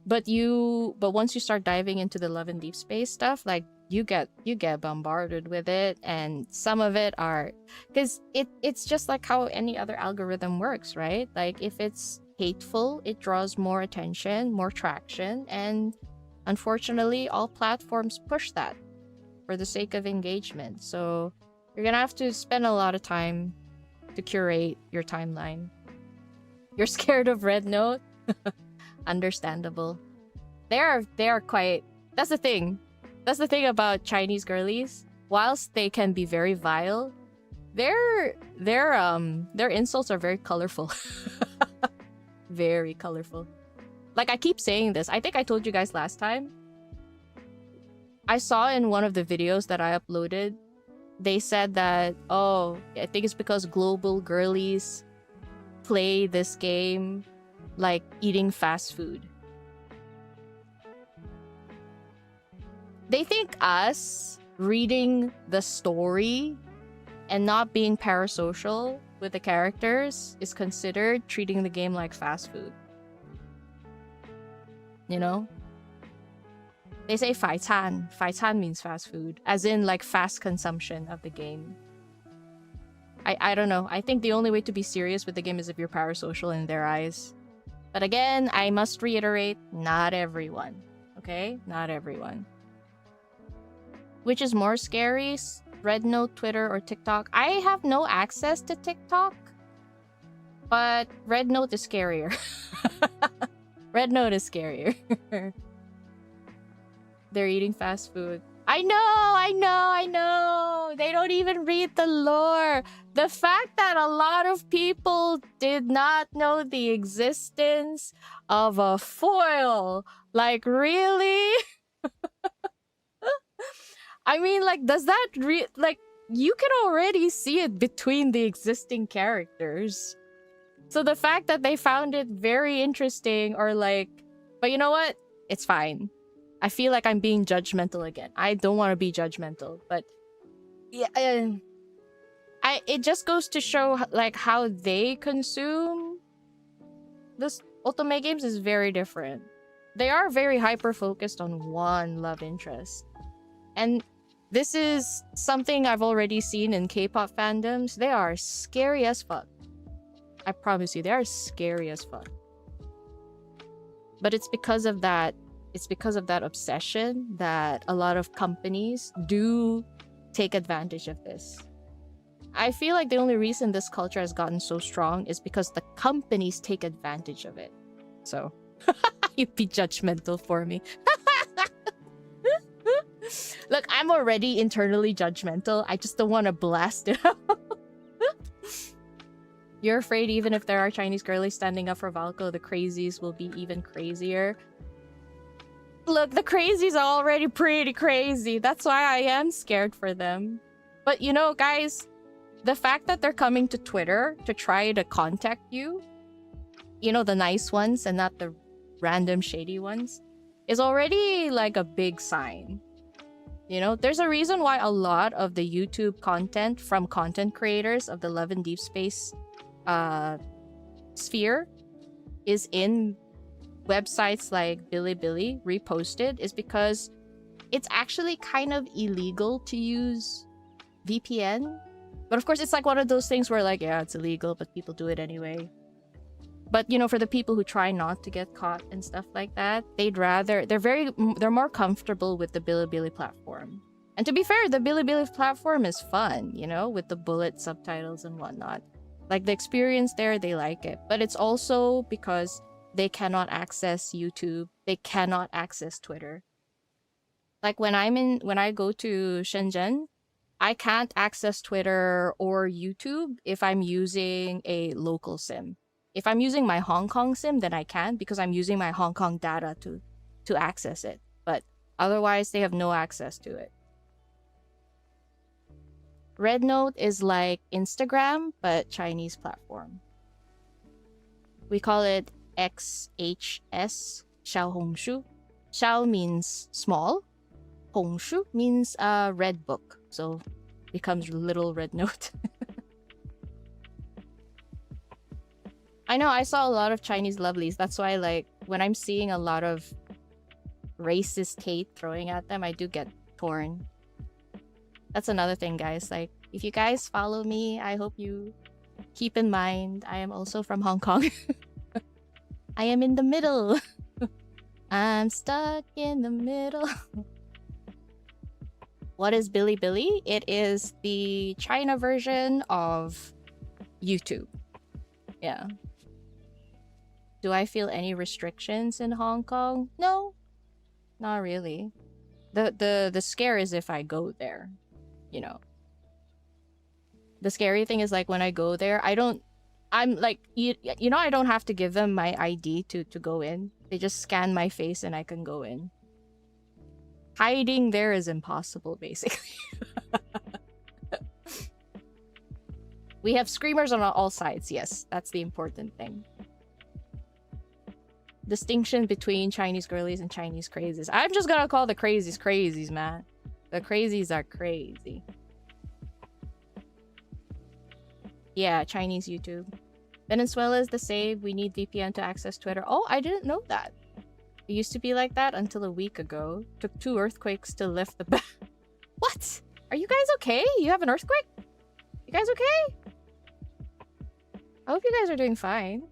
[SPEAKER 1] But once you start diving into the Love and Deepspace stuff, like you get bombarded with it, and some of it are because it's just like how any other algorithm works, right? Like if it's hateful, it draws more attention, more traction, and unfortunately all platforms push that for the sake of engagement. So you're gonna have to spend a lot of time to curate your timeline. You're scared of Red Note? Understandable. They are quite... That's the thing. That's the thing about Chinese girlies. Whilst they can be very vile, their insults are very colorful. Very colorful. Like, I keep saying this. I think I told you guys last time. I saw in one of the videos that I uploaded, they said that, oh, I think it's because global girlies play this game like eating fast food. They think us reading the story and not being parasocial with the characters is considered treating the game like fast food. You know? They say 快餐. 快餐 means fast food, as in like fast consumption of the game. I don't know. I think the only way to be serious with the game is if you're parasocial in their eyes. But again, I must reiterate, not everyone. Okay? Not everyone. Which is more scary? Red Note, Twitter, or TikTok? I have no access to TikTok. But Red Note is scarier. Red Note is scarier. They're eating fast food. I know. They don't even read the lore. The fact that a lot of people did not know the existence of a foil. Like, really? I mean, like, does that like, you can already see it between the existing characters. So the fact that they found it very interesting, or like, but you know what? It's fine. I feel like I'm being judgmental again. I don't want to be judgmental, but yeah, it just goes to show like how they consume this otome games is very different. They are very hyper focused on one love interest, and this is something I've already seen in K-pop fandoms. They are scary as fuck. I promise you, they are scary as fuck. But it's because of that. It's because of that obsession that a lot of companies do take advantage of this. I feel like the only reason this culture has gotten so strong is because the companies take advantage of it. So, you'd be judgmental for me. Look, I'm already internally judgmental. I just don't want to blast it out. You're afraid even if there are Chinese girlies standing up for 𝓥𝓲, the crazies will be even crazier. Look, the crazies are already pretty crazy. That's why I am scared for them. But you know, guys, the fact that they're coming to Twitter to try to contact you, you know, the nice ones and not the random shady ones, is already like a big sign. You know, there's a reason why a lot of the YouTube content from content creators of the Love and Deepspace sphere is in websites like Bilibili reposted, is because it's actually kind of illegal to use VPN. But of course, it's like one of those things where like, yeah, it's illegal, but people do it anyway. But you know, for the people who try not to get caught and stuff like that, they're more comfortable with the Bilibili platform. And to be fair, the Bilibili platform is fun, you know, with the bullet subtitles and whatnot. Like the experience there, they like it. But it's also because they cannot access YouTube, they cannot access Twitter. Like when I go to Shenzhen, I can't access Twitter or YouTube if I'm using a local SIM. If I'm using my Hong Kong SIM, then I can, because I'm using my Hong Kong data to access it. But otherwise, they have no access to it. Red Note is like Instagram, but Chinese platform. We call it XHS, 𝓥𝓲𝓮𝓻. xiao means small. 𝓮𝓻 means red book. So becomes little Red Note. I know, I saw a lot of Chinese lovelies. That's why, like, when I'm seeing a lot of racist hate throwing at them, I do get torn. That's another thing, guys. Like, if you guys follow me, I hope you keep in mind I am also from Hong Kong. I am in the middle. I'm stuck in the middle. What is Bilibili? It is the China version of YouTube. Yeah. Do I feel any restrictions in Hong Kong? No, not really. The scare is if I go there, you know. The scary thing is like when I go there, I'm like, you know, I don't have to give them my ID to go in. They just scan my face and I can go in. Hiding there is impossible, basically. We have screamers on all sides, yes. That's the important thing. Distinction between Chinese girlies and Chinese crazies. I'm just gonna call the crazies crazies, man. The crazies are crazy. Yeah, Chinese YouTube. Venezuela is the same. We need VPN to access Twitter. Oh, I didn't know that. It used to be like that until a week ago. Took 2 earthquakes to lift the ban. What? Are you guys okay? You have an earthquake? You guys okay? I hope you guys are doing fine.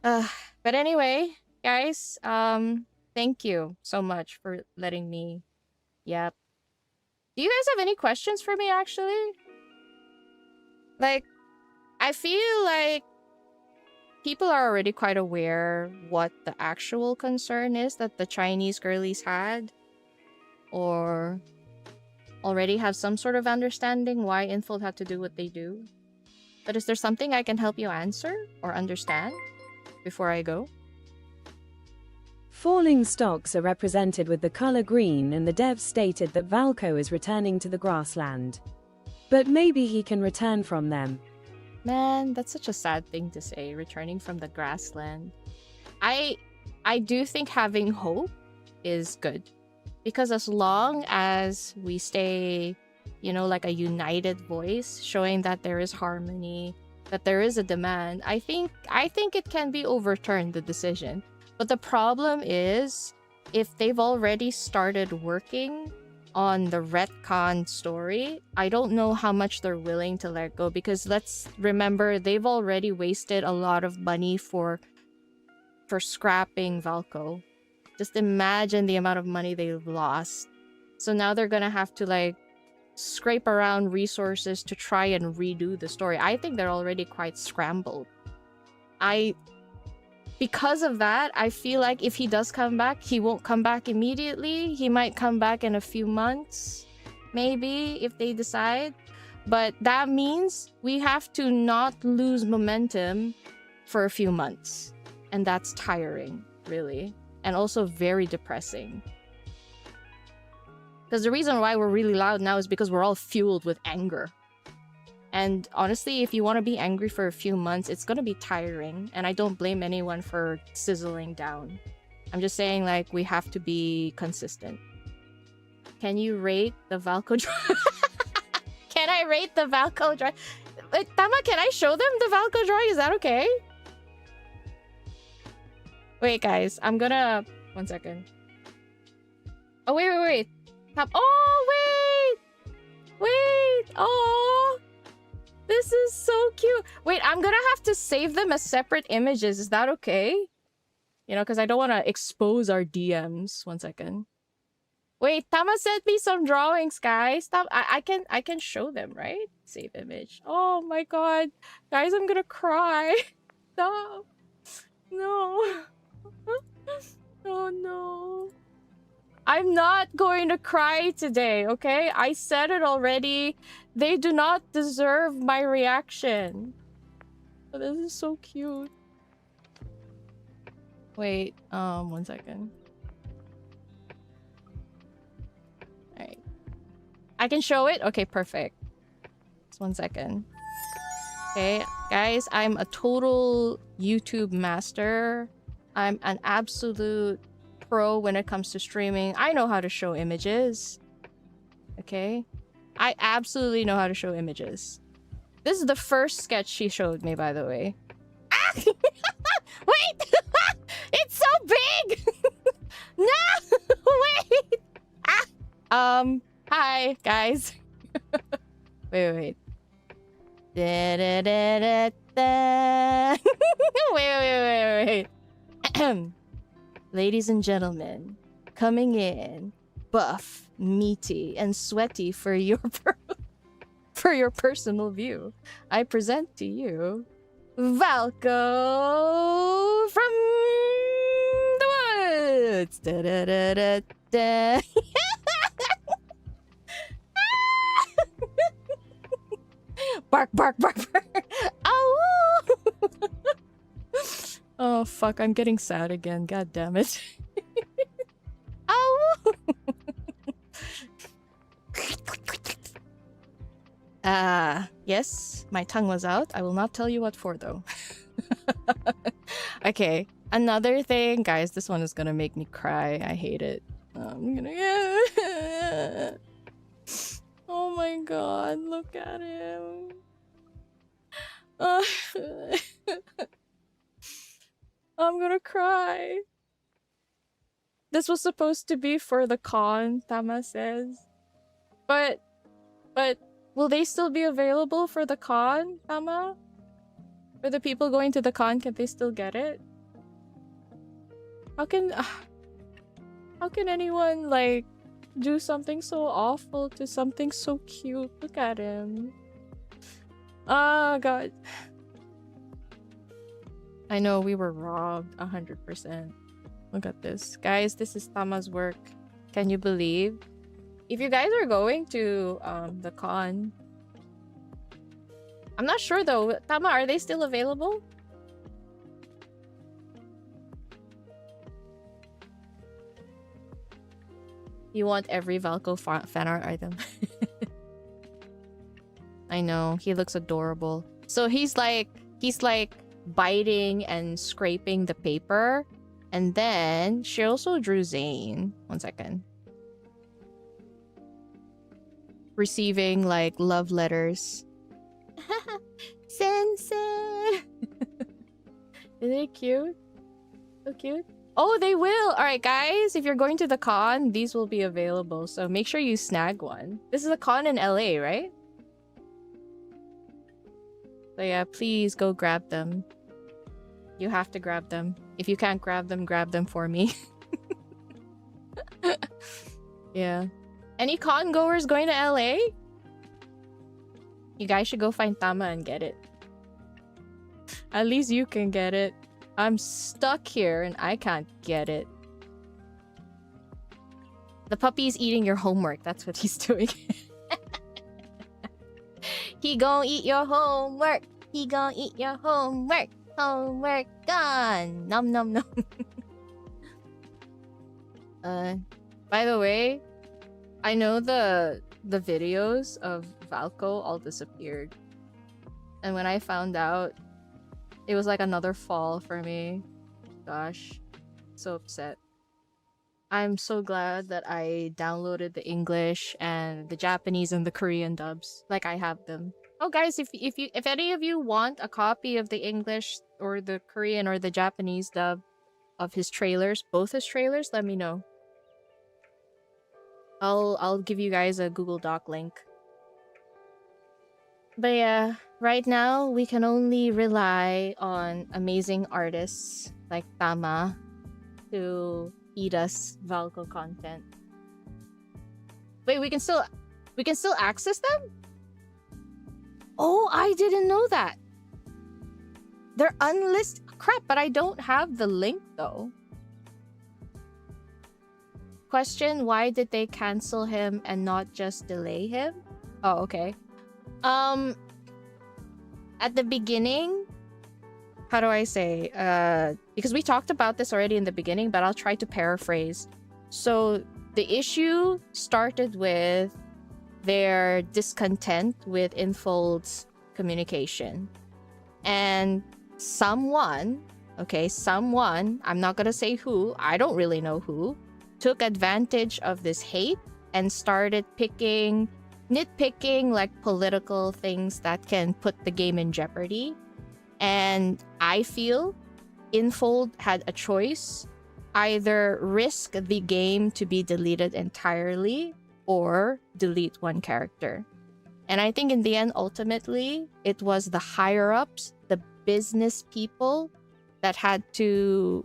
[SPEAKER 1] But anyway, guys, thank you so much for letting me. Yep. Do you guys have any questions for me, actually? Like, I feel like people are already quite aware what the actual concern is that the Chinese girlies had, or already have some sort of understanding why Infold had to do what they do. But is there something I can help you answer or understand before I go?
[SPEAKER 2] Falling stocks are represented with the color green, and the devs stated that 𝓥𝓏𝓲 is returning to the grassland. But maybe he can return from them.
[SPEAKER 1] Man, that's such a sad thing to say, returning from the grassland. I do think having hope is good. Because as long as we stay, you know, like a united voice, showing that there is harmony, that there is a demand, I think it can be overturned, the decision. But the problem is, if they've already started working on the retcon story, I don't know how much they're willing to let go, because let's remember they've already wasted a lot of money for scrapping 𝓥𝓏𝓲. Just imagine the amount of money they've lost. So now they're gonna have to like scrape around resources to try and redo the story. I think they're already quite scrambled. Because of that, I feel like if he does come back, he won't come back immediately. He might come back in a few months, maybe, if they decide. But that means we have to not lose momentum for a few months. And that's tiring, really. And also very depressing. Because the reason why we're really loud now is because we're all fueled with anger. And honestly, if you want to be angry for a few months, it's gonna be tiring. And I don't blame anyone for sizzling down. I'm just saying, like, we have to be consistent. Can you rate the 𝓥𝓏𝓲? Can I rate the 𝓥𝓏𝓲? Wait, Tama, can I show them the 𝓥𝓏𝓲 drawing? Is that okay? Wait, guys. I'm gonna... One second. Oh, wait. Oh, wait! Oh! This is so cute. Wait, I'm gonna have to save them as separate images. Is that okay? You know, because I don't want to expose our DMs. One second. Wait, Tama sent me some drawings, guys. I can show them, right? Save image. Oh my god. Guys, I'm gonna cry. Stop. No. Oh no. I'm not going to cry today, okay? I said it already. They do not deserve my reaction. Oh, this is so cute. Wait, one second. Alright. I can show it? Okay, perfect. Just 1 second. Okay, guys, I'm a total YouTube master. I'm an absolute pro when it comes to streaming. I know how to show images. Okay? I absolutely know how to show images. This is the first sketch she showed me, by the way. Ah! Wait! It's so big! No! Wait! Ah! Hi, guys. Wait. Wait. Ladies and gentlemen, coming in, buff, meaty, and sweaty for your personal view, I present to you 𝓥𝓏𝓲 from the woods. Bark, bark, bark, bark. Ow! Oh, fuck. I'm getting sad again. God damn it. Ow! Yes, my tongue was out. I will not tell you what for, though. Okay, another thing. Guys, this one is gonna make me cry. I hate it. I'm gonna... Oh my god, look at him. I'm gonna cry. This was supposed to be for the con, Tama says. But will they still be available for the con, Tama? For the people going to the con, can they still get it? How can anyone, like, do something so awful to something so cute? Look at him. Oh, God. I know we were robbed 100%. Look at this. Guys, this is Tama's work. Can you believe? If you guys are going to the con, I'm not sure though. Tama, are they still available? You want every Valko fan art item. I know, he looks adorable. So he's like biting and scraping the paper. And then she also drew Zane. 1 second. Receiving like love letters. Sensei. Isn't it cute? So cute. Oh, they will. All right, guys. If you're going to the con, these will be available. So make sure you snag one. This is a con in LA, right? So yeah, please go grab them. You have to grab them. If you can't grab them for me. Yeah. Any con goers going to LA? You guys should go find Tama and get it. At least you can get it. I'm stuck here and I can't get it. The puppy's eating your homework. That's what he's doing. He gon' eat your homework. He gon' eat your homework. Homework done. Nom nom nom. By the way, I know the videos of Valko all disappeared. And when I found out, it was like another fall for me. Gosh, so upset. I'm so glad that I downloaded the English and the Japanese and the Korean dubs. Like I have them. Oh guys, if any of you want a copy of the English or the Korean or the Japanese dub of his trailers, both his trailers, let me know. I'll give you guys a Google Doc link. But yeah, right now we can only rely on amazing artists like Tama to feed us Valko content. Wait, we can still access them? Oh, I didn't know that. They're unlisted. Crap, but I don't have the link though. Question, why did they cancel him and not just delay him? Oh, okay. At the beginning, how do I say? Because we talked about this already in the beginning, but I'll try to paraphrase. So the issue started with their discontent with Infold's communication. And someone, I'm not gonna say who, I don't really know who, took advantage of this hate and started nitpicking like political things that can put the game in jeopardy. And I feel Infold had a choice: either risk the game to be deleted entirely or delete one character. And I think in the end, ultimately, it was the higher-ups, the business people, that had to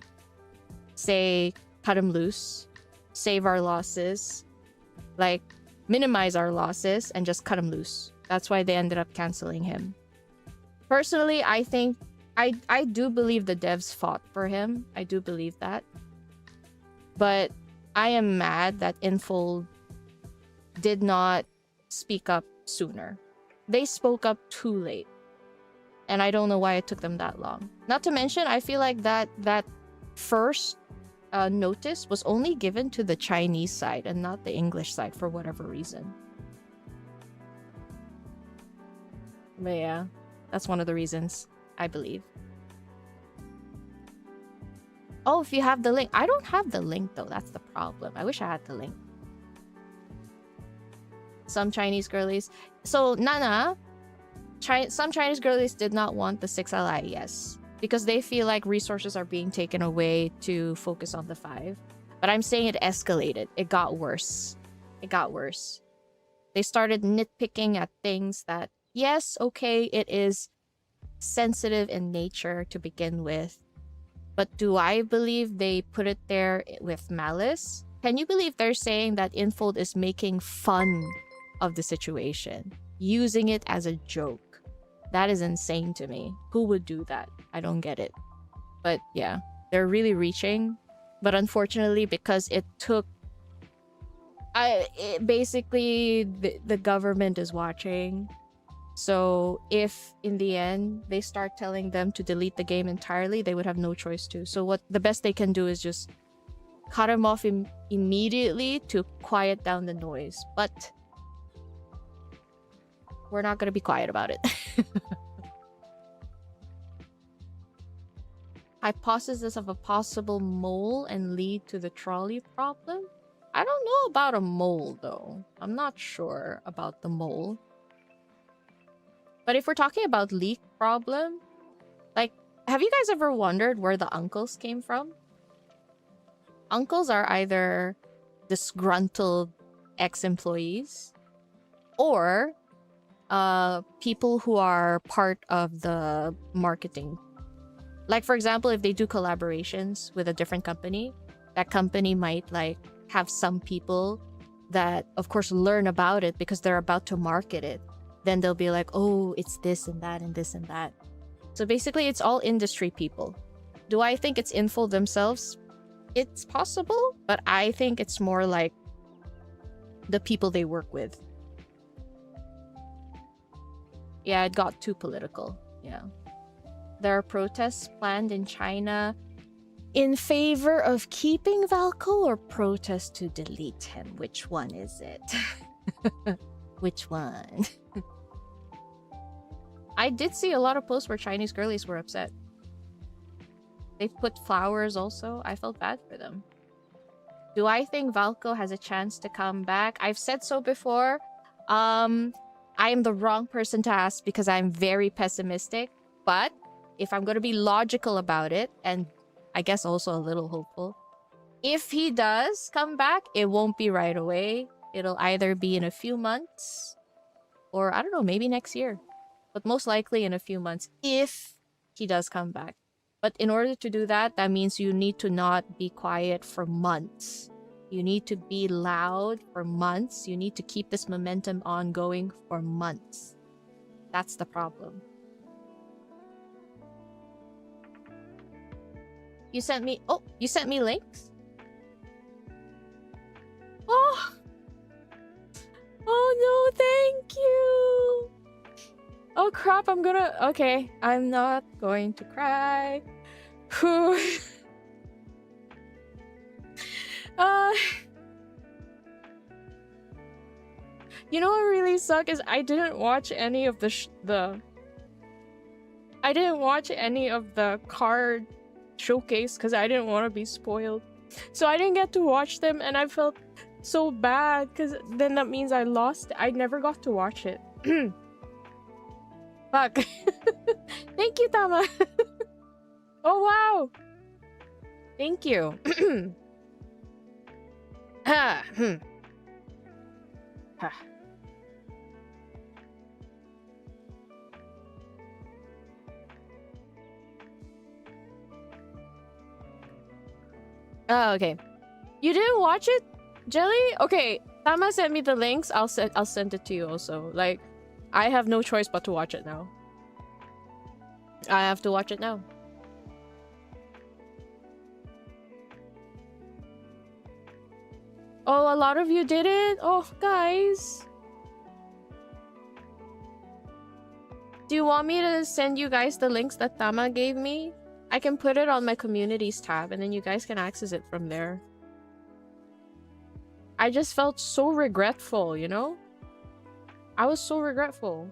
[SPEAKER 1] say, cut him loose, save our losses, like minimize our losses and just cut him loose. That's why they ended up canceling him. Personally, I think I do believe the devs fought for him. I do believe that. But I am mad that Infold did not speak up sooner. They spoke up too late. And I don't know why it took them that long. Not to mention, I feel like that first notice was only given to the Chinese side and not the English side for whatever reason. But yeah, that's one of the reasons, I believe. Oh, if you have the link. I don't have the link though, that's the problem. I wish I had the link. Some Chinese girlies. So Nana, some Chinese girlies did not want the 6LI, yes. Because they feel like resources are being taken away to focus on the 5. But I'm saying it escalated. It got worse. It got worse. They started nitpicking at things that, yes, okay, it is sensitive in nature to begin with. But do I believe they put it there with malice? Can you believe they're saying that Infold is making fun of the situation, using it as a joke? That is insane to me. Who would do that? I don't get it. But yeah, they're really reaching. But unfortunately, because it took... basically, the government is watching. So if in the end they start telling them to delete the game entirely, they would have no choice to. So what the best they can do is just cut him off immediately to quiet down the noise. But we're not gonna be quiet about it. Hypothesis of a possible mole and lead to the trolley problem? I don't know about a mole though. I'm not sure about the mole. But if we're talking about leak problem, like, have you guys ever wondered where the uncles came from? Uncles are either disgruntled ex-employees or people who are part of the marketing. Like, for example, if they do collaborations with a different company, that company might, like, have some people that, of course, learn about it because they're about to market it. Then they'll be like, oh, it's this and that and this and that. So basically, it's all industry people. Do I think it's info themselves? It's possible, but I think it's more like the people they work with. Yeah, it got too political. Yeah. There are protests planned in China in favor of keeping 𝓥𝓲 or protests to delete him. Which one is it? Which one? I did see a lot of posts where Chinese girlies were upset. They put flowers also. I felt bad for them. Do I think 𝓥𝓲 has a chance to come back? I've said so before. I am the wrong person to ask because I'm very pessimistic. But if I'm going to be logical about it, and I guess also a little hopeful, if he does come back, it won't be right away. It'll either be in a few months or, I don't know, maybe next year. But most likely in a few months if he does come back. But in order to do that, that means you need to not be quiet for months. You need to be loud for months. You need to keep this momentum ongoing for months. That's the problem. You sent me... Oh, you sent me links? Oh! Oh no, thank you! Oh crap, I'm gonna... Okay, I'm not going to cry. You know what really sucks is I didn't watch any of I didn't watch any of the card showcase because I didn't want to be spoiled. So I didn't get to watch them and I felt so bad because then that means I lost. I never got to watch it. Fuck. Thank you, Tama. Oh, wow. Thank you. Ah, Oh, okay. You didn't watch it, Jelly? Okay, Tama sent me the links. I'll send it to you also. Like, I have no choice but to watch it now. I have to watch it now. Oh, a lot of you did it? Oh, guys. Do you want me to send you guys the links that Tama gave me? I can put it on my communities tab and then you guys can access it from there. I just felt so regretful, you know? I was so regretful.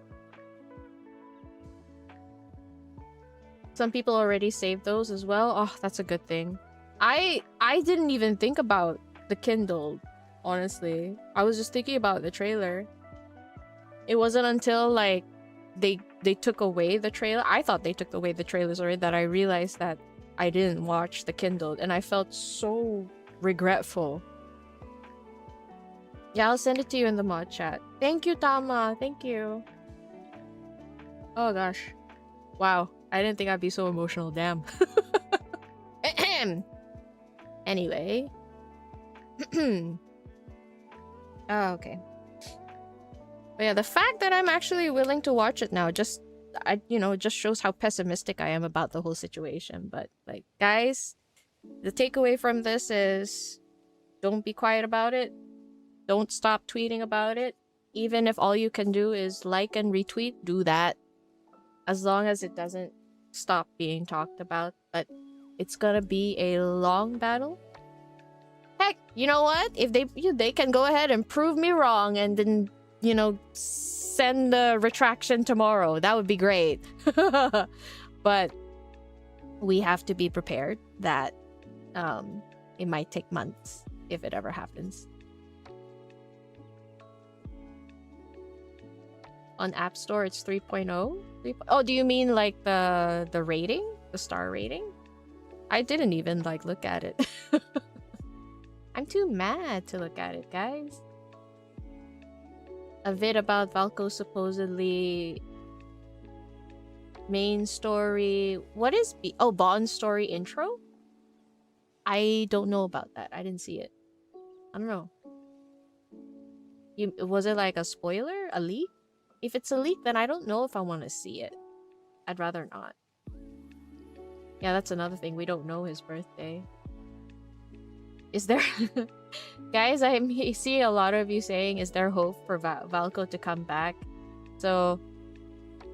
[SPEAKER 1] Some people already saved those as well. Oh, that's a good thing. I didn't even think about the Kindle, honestly. I was just thinking about the trailer. It wasn't until like they took away the trailer. I thought they took away the trailers already that I realized that I didn't watch the Kindle and I felt so regretful. Yeah, I'll send it to you in the mod chat. Thank you, Tama. Thank you. Oh gosh. Wow. I didn't think I'd be so emotional. Damn. Anyway. Oh, okay. But yeah, the fact that I'm actually willing to watch it now, just it just shows how pessimistic I am about the whole situation. But like, guys, the takeaway from this is don't be quiet about it. Don't stop tweeting about it. Even if all you can do is like and retweet, do that. As long as it doesn't stop being talked about. But it's gonna be a long battle. Heck, you know what? If they can go ahead and prove me wrong and then, send the retraction tomorrow. That would be great. But we have to be prepared that it might take months if it ever happens. On App Store, it's 3.0. Oh, do you mean like the rating? The star rating? I didn't even look at it. I'm too mad to look at it, guys. A vid about 𝓥𝓲 supposedly main story. What is Bond story intro? I don't know about that. I didn't see it. I don't know. Was it like a spoiler? A leak? If it's a leak, then I don't know if I want to see it. I'd rather not. Yeah, that's another thing. We don't know his birthday. Is there... Guys, I see a lot of you saying, is there hope for 𝓥𝓲 to come back? So,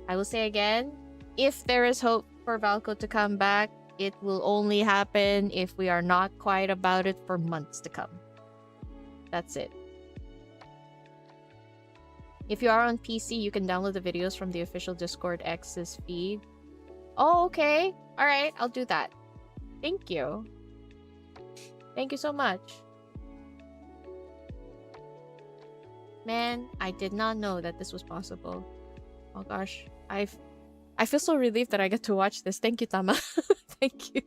[SPEAKER 1] I will say again, if there is hope for 𝓥𝓲 to come back, it will only happen if we are not quiet about it for months to come. That's it. If you are on PC, you can download the videos from the official Discord X's feed. Oh, okay. Alright, I'll do that. Thank you. Thank you so much. Man, I did not know that this was possible. Oh gosh. I feel so relieved that I get to watch this. Thank you, Tama. Thank you.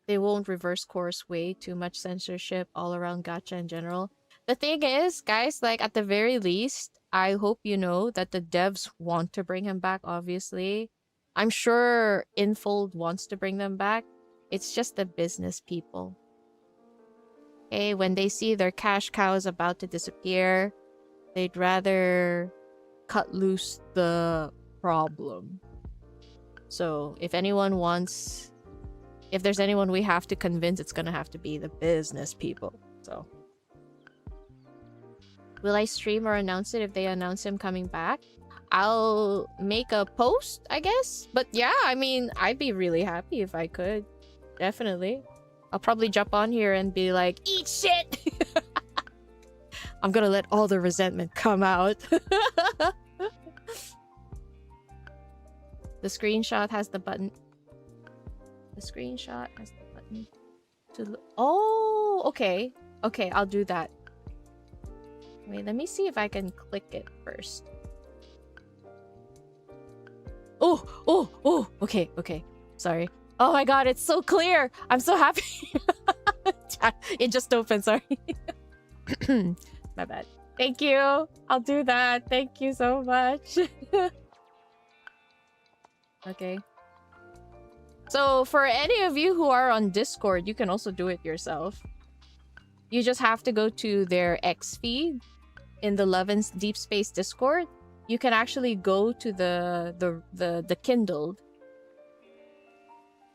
[SPEAKER 1] They won't reverse course. Way too much censorship all around gacha in general. The thing is, guys, at the very least, I hope you know that the devs want to bring him back, obviously. I'm sure Infold wants to bring them back. It's just the business people. Okay, when they see their cash cows about to disappear, they'd rather cut loose the problem. So if anyone wants... If there's anyone we have to convince, it's gonna have to be the business people. So... Will I stream or announce it if they announce him coming back? I'll make a post, I guess. But yeah, I mean, I'd be really happy if I could. Definitely. I'll probably jump on here and be like, eat shit! I'm gonna let all the resentment come out. The screenshot has the button. The screenshot has the button. Oh, okay. Okay, I'll do that. Wait, let me see if I can click it first. Oh, okay. Sorry. Oh my god, it's so clear! I'm so happy! It just opened, sorry. My bad. Thank you! I'll do that. Thank you so much. Okay. So, for any of you who are on Discord, you can also do it yourself. You just have to go to their X feed in the 𝓥𝓲's Deepspace Discord. You can actually go to the Kindled.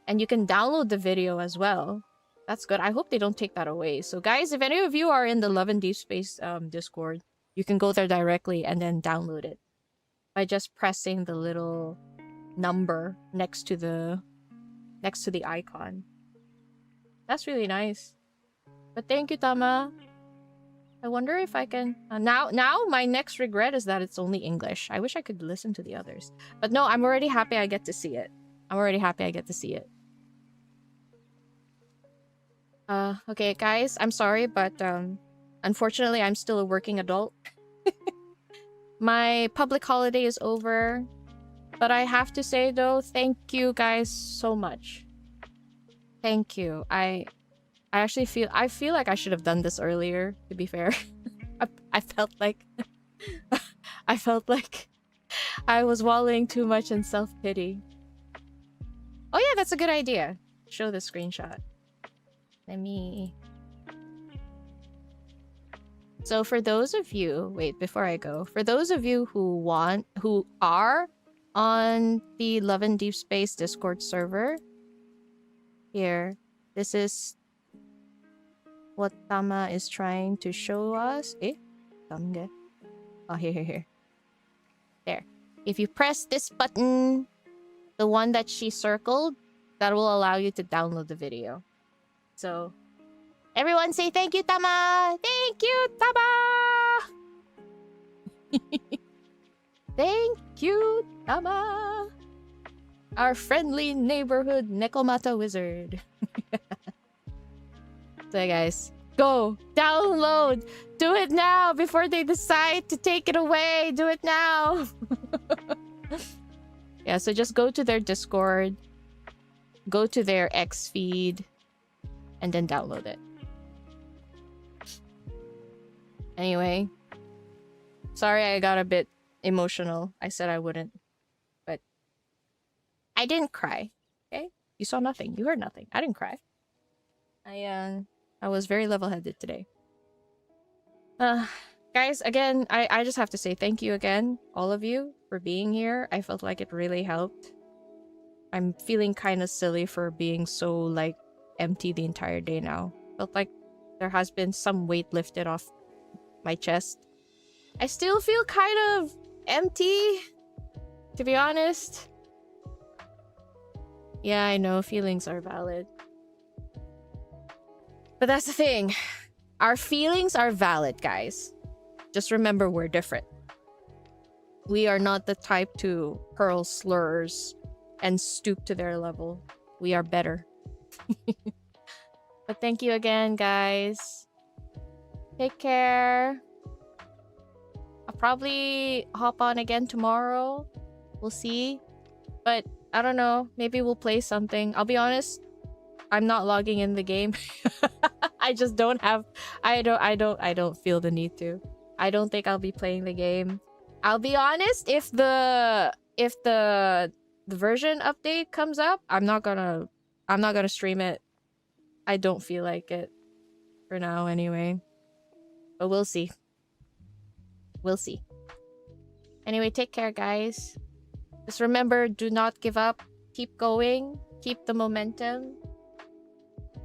[SPEAKER 1] And you can download the video as well. That's good. I hope they don't take that away. So guys, if any of you are in the 𝓥𝓲 Deepspace Discord, you can go there directly and then download it. By just pressing the little number next to the icon. That's really nice. But thank you, Tama. I wonder if I can... now my next regret is that it's only English. I wish I could listen to the others. But no, I'm already happy I get to see it. Okay, guys, I'm sorry, but unfortunately, I'm still a working adult. My public holiday is over. But I have to say, though, thank you guys so much. Thank you. I actually feel like I should have done this earlier, to be fair. I felt like I was wallowing too much in self-pity. Oh yeah, that's a good idea. Show the screenshot. Let me... So for those of you, wait, before I go, for those of you who are on the Love and Deep Space Discord server, here, this is what Tama is trying to show us. Tamge. Oh, here. There. If you press this button, the one that she circled, that will allow you to download the video. So, everyone say thank you, Tama! Thank you, Tama! Thank you, Tama! Our friendly neighborhood Nekomata wizard. So guys, go! Download! Do it now before they decide to take it away! Do it now! Yeah, so just go to their Discord, go to their X feed, and then download it. Anyway, sorry I got a bit emotional. I said I wouldn't, but I didn't cry. Okay, you saw nothing, you heard nothing. I didn't cry. I was very level-headed today. Guys, again, I just have to say thank you again, all of you, for being here. I felt like it really helped. I'm feeling kind of silly for being so, like, empty the entire day now. Felt like there has been some weight lifted off my chest. I still feel kind of empty, to be honest. Yeah, I know, feelings are valid. But that's the thing. Our feelings are valid, guys. Just remember, we're different. We are not the type to hurl slurs and stoop to their level. We are better. But thank you again, guys. Take care. I'll probably hop on again tomorrow. We'll see. But I don't know. Maybe we'll play something. I'll be honest. I'm not logging in the game. I just don't have... I don't feel the need to. I don't think I'll be playing the game. I'll be honest, if the version update comes up, I'm not gonna stream it. I don't feel like it for now anyway. But we'll see. We'll see. Anyway, take care, guys. Just remember, do not give up. Keep going. Keep the momentum.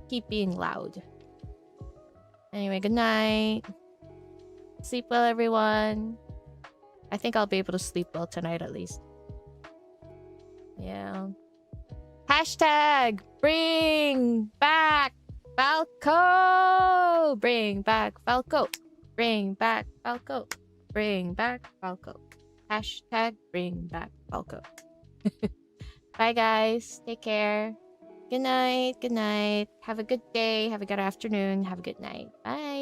[SPEAKER 1] Keep being loud. Anyway, good night. Sleep well, everyone. I think I'll be able to sleep well tonight at least. Yeah. Hashtag bring back Falco. Bring back Falco. Bring back Falco. Bring back Falco. Hashtag bring back Falco. Bye, guys. Take care. Good night. Good night. Have a good day. Have a good afternoon. Have a good night. Bye.